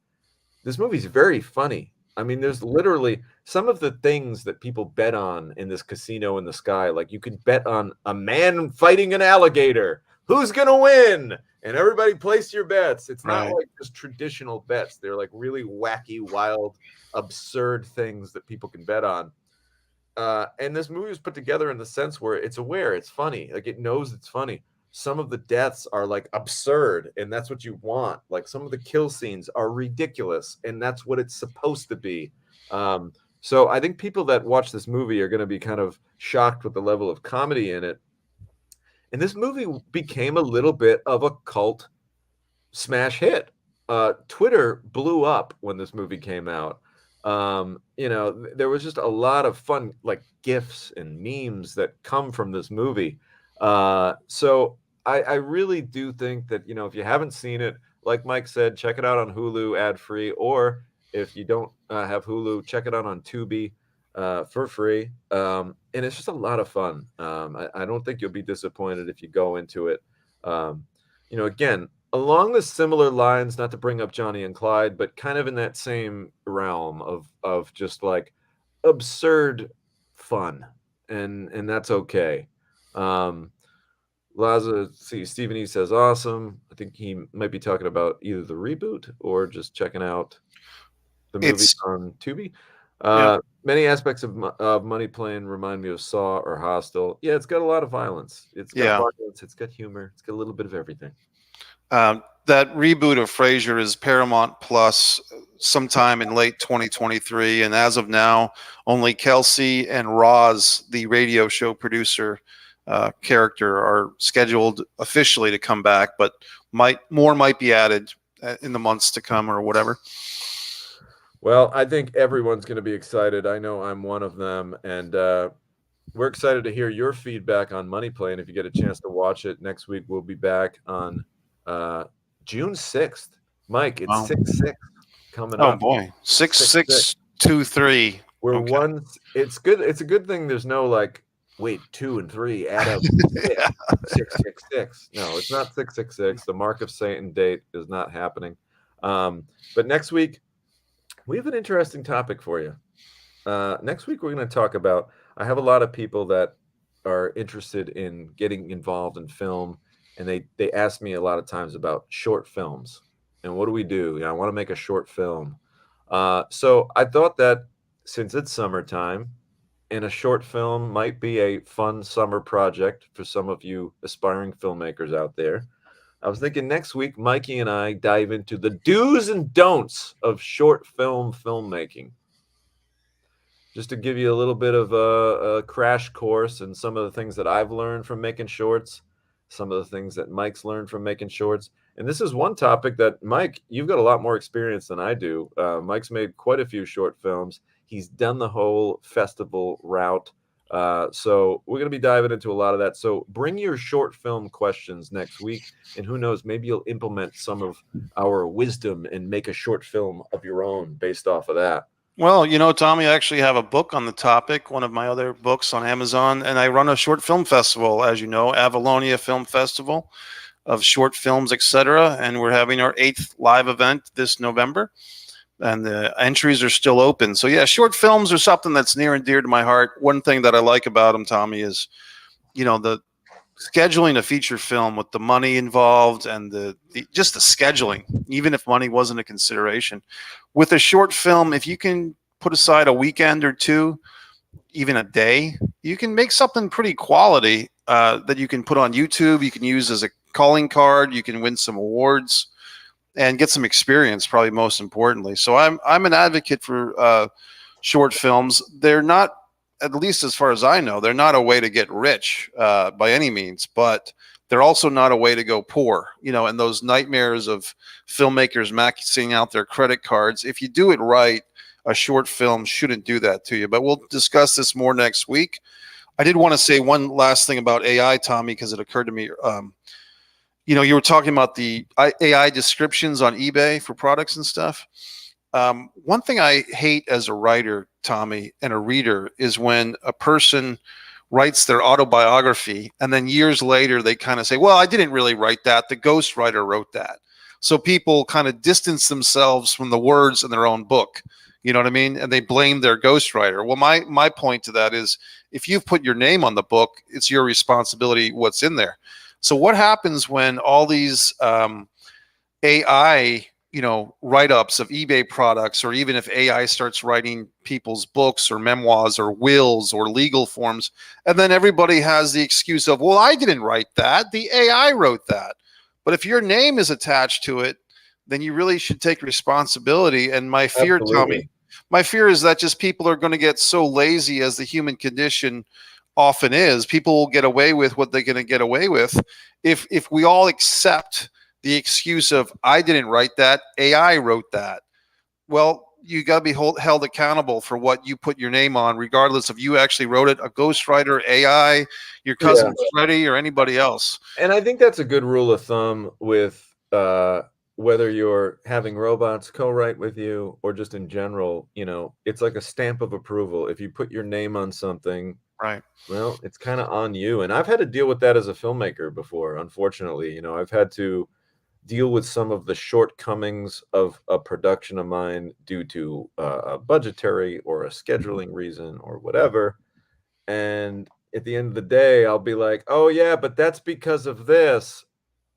this movie's very funny. I mean, there's literally some of the things that people bet on in this casino in the sky. Like you could bet on a man fighting an alligator. Who's going to win? And everybody place your bets. It's not like just traditional bets. They're like really wacky, wild, absurd things that people can bet on. And this movie was put together in the sense where it's aware, it's funny. Like it knows it's funny. Some of the deaths are like absurd, and that's what you want. Like some of the kill scenes are ridiculous, and that's what it's supposed to be. So I think people that watch this movie are going to be kind of shocked with the level of comedy in it. And this movie became a little bit of a cult smash hit. Twitter blew up when this movie came out. There was just a lot of fun, like GIFs and memes that come from this movie. So I really do think that, if you haven't seen it, like Mike said, check it out on Hulu ad free, or if you don't have Hulu, check it out on Tubi for free. And it's just a lot of fun. I don't think you'll be disappointed if you go into it. Again, along the similar lines, not to bring up Johnny and Clyde, but kind of in that same realm of just like absurd fun, and that's okay. Laza, see, Stephen E says awesome. I think he might be talking about either the reboot or just checking out the movie on Tubi. Many aspects of Money Plane remind me of Saw or Hostel. Yeah, it's got a lot of violence. It's got violence. It's got humor. It's got a little bit of everything. That reboot of Frasier is Paramount Plus sometime in late 2023, and as of now, only Kelsey and Roz, the radio show producer character, are scheduled officially to come back, but more might be added in the months to come or whatever. Well, I think everyone's going to be excited. I know I'm one of them, and we're excited to hear your feedback on Money Plane. If you get a chance to watch it next week, we'll be back on June 6th. Mike, it's 6/6 coming up. Oh boy, 6/6/23. We're one. It's good. It's a good thing. There's no like, wait, 2 and 3 add up 6/6/6. No, it's not 6/6/6. The Mark of Satan date is not happening. But next week we have an interesting topic for you. Next week we're going to talk about. I have a lot of people that are interested in getting involved in film. And they ask me a lot of times about short films and what do we do? I want to make a short film. So I thought that since it's summertime and a short film might be a fun summer project for some of you aspiring filmmakers out there, I was thinking next week, Mikey and I dive into the do's and don'ts of short film filmmaking. Just to give you a little bit of a crash course and some of the things that I've learned from making shorts. Some of the things that Mike's learned from making shorts. And this is one topic that, Mike, you've got a lot more experience than I do. Mike's made quite a few short films. He's done the whole festival route. So we're going to be diving into a lot of that. So bring your short film questions next week, and who knows, maybe you'll implement some of our wisdom and make a short film of your own based off of that. Well, you know, Tommy, I actually have a book on the topic, one of my other books on Amazon, and I run a short film festival, as you know, Avalonia Film Festival of short films, etc. And we're having our 8th live event this November, and the entries are still open. So yeah, short films are something that's near and dear to my heart. One thing that I like about them, Tommy, is the scheduling a feature film with the money involved and just the scheduling, even if money wasn't a consideration. With a short film, if you can put aside a weekend or two, even a day, you can make something pretty quality that you can put on YouTube. You can use as a calling card. You can win some awards and get some experience, probably most importantly. So I'm an advocate for short films. They're not, at least as far as I know, they're not a way to get rich by any means, but they're also not a way to go poor. And those nightmares of filmmakers maxing out their credit cards. If you do it right, a short film shouldn't do that to you. But we'll discuss this more next week. I did want to say one last thing about AI, Tommy, because it occurred to me. You were talking about the AI descriptions on eBay for products and stuff. One thing I hate as a writer, Tommy, and a reader is when a person writes their autobiography and then years later they kind of say, well, I didn't really write that. The ghostwriter wrote that. So people kind of distance themselves from the words in their own book. You know what I mean? And they blame their ghostwriter. Well, my point to that is if you've put your name on the book, it's your responsibility what's in there. So what happens when all these AI, write-ups of eBay products, or even if AI starts writing people's books or memoirs or wills or legal forms, and then everybody has the excuse of, well, I didn't write that. The AI wrote that. But if your name is attached to it, then you really should take responsibility. And my fear, Tommy, my fear is that just people are going to get so lazy, as the human condition often is. People will get away with what they're going to get away with if we all accept the excuse of, I didn't write that, AI wrote that. Well, you got to be held accountable for what you put your name on, regardless if you actually wrote it, a ghostwriter, AI, your cousin Freddie, or anybody else. And I think that's a good rule of thumb with whether you're having robots co-write with you or just in general. It's like a stamp of approval. If you put your name on something, right, well, it's kind of on you. And I've had to deal with that as a filmmaker before. Unfortunately, I've had to deal with some of the shortcomings of a production of mine due to a budgetary or a scheduling reason or whatever. And at the end of the day, I'll be like, oh yeah, but that's because of this.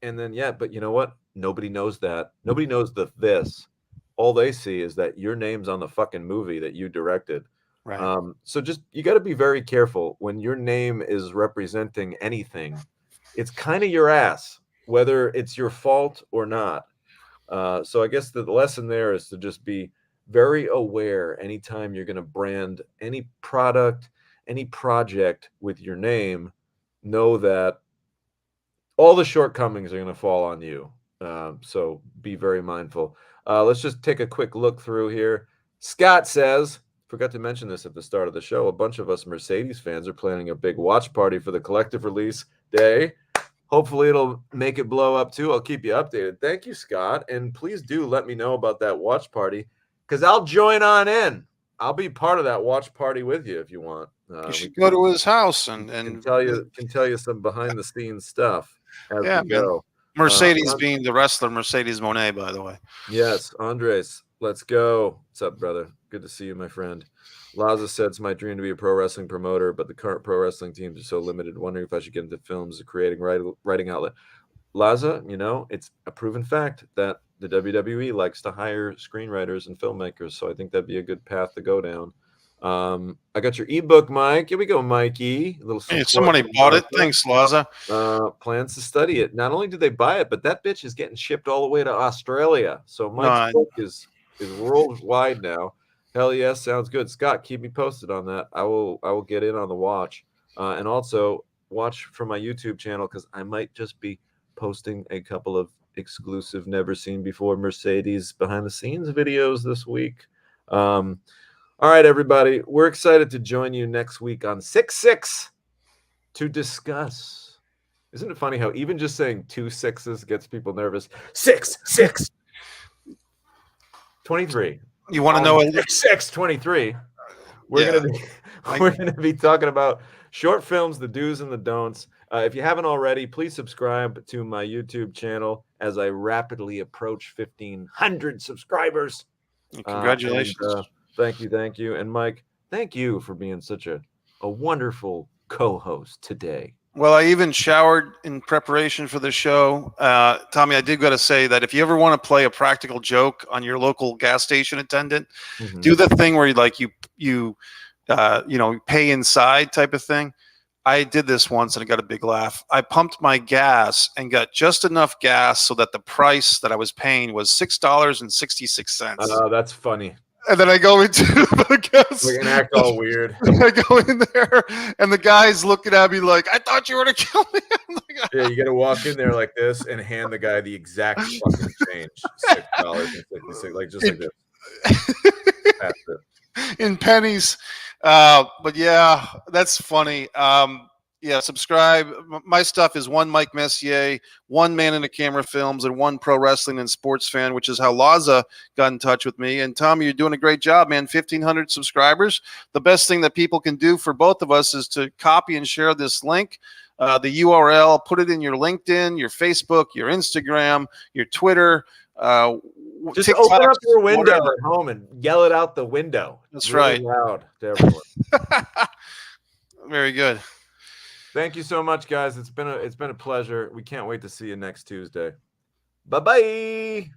And then, yeah, but you know what? Nobody knows that. Nobody knows this. All they see is that your name's on the fucking movie that you directed. right. So just, you got to be very careful when your name is representing anything. It's kind of your ass, whether it's your fault or not. So I guess the lesson there is to just be very aware anytime you're going to brand any product, any project with your name. Know that all the shortcomings are going to fall on you. So be very mindful. Let's just take a quick look through here. Scott says, forgot to mention this at the start of the show, a bunch of us Mercedes fans are planning a big watch party for the collective release day. Hopefully it'll make it blow up too. I'll keep you updated. Thank you, Scott. And please do let me know about that watch party, because I'll join on in. I'll be part of that watch party with you if you want. You should go to his house and can tell you some behind the scenes stuff as we go. Mercedes being the wrestler Mercedes Moné, by the way. Yes, Andres, let's go. What's up, brother? Good to see you, my friend. Laza said it's my dream to be a pro wrestling promoter, but the current pro wrestling teams are so limited. Wondering if I should get into films or creating writing outlet. Laza, it's a proven fact that the WWE likes to hire screenwriters and filmmakers, so I think that'd be a good path to go down. I got your ebook, Mike. Here we go, Mikey. A little hey, somebody bought it. Thanks, Laza. Plans to study it. Not only did they buy it, but that bitch is getting shipped all the way to Australia. So Mike's book is worldwide now. Hell yes, sounds good. Scott, keep me posted on that. I will get in on the watch. And also watch for my YouTube channel, because I might just be posting a couple of exclusive, never seen before Mercedes behind the scenes videos this week. All right, everybody. We're excited to join you next week on 6-6 to discuss. Isn't it funny how even just saying 2 6s gets people nervous? 6-6 23. You want to know? 6 23. We're gonna be talking about short films, the do's and the don'ts. If you haven't already, please subscribe to my YouTube channel as I rapidly approach 1,500 subscribers. Congratulations. Thank you. And Mike, thank you for being such a wonderful co-host today. Well, I even showered in preparation for the show. Tommy, I did got to say that if you ever want to play a practical joke on your local gas station attendant, do the thing where you pay inside type of thing. I did this once and I got a big laugh. I pumped my gas and got just enough gas so that the price that I was paying was $6.66. Oh, that's funny. And then I go into the gas. We're gonna act all weird. I go in there, and the guy's looking at me like, "I thought you were gonna kill me." Yeah, you gotta walk in there like this and hand the guy the exact fucking change, $6.66, like just like this. That's it. In pennies. But yeah, that's funny. Yeah, subscribe. My stuff is one Mike Messier, one Man in a Camera Films, and one Pro Wrestling and Sports Fan, which is how Laza got in touch with me. And Tommy, you're doing a great job, man. 1,500 subscribers. The best thing that people can do for both of us is to copy and share this link, the URL, put it in your LinkedIn, your Facebook, your Instagram, your Twitter. Just TikTok, open up your window whatever. at home and yell it out the window. That's really right. Loud to everyone. Very good. Thank you so much, guys. It's been a pleasure. We can't wait to see you next Tuesday. Bye-bye.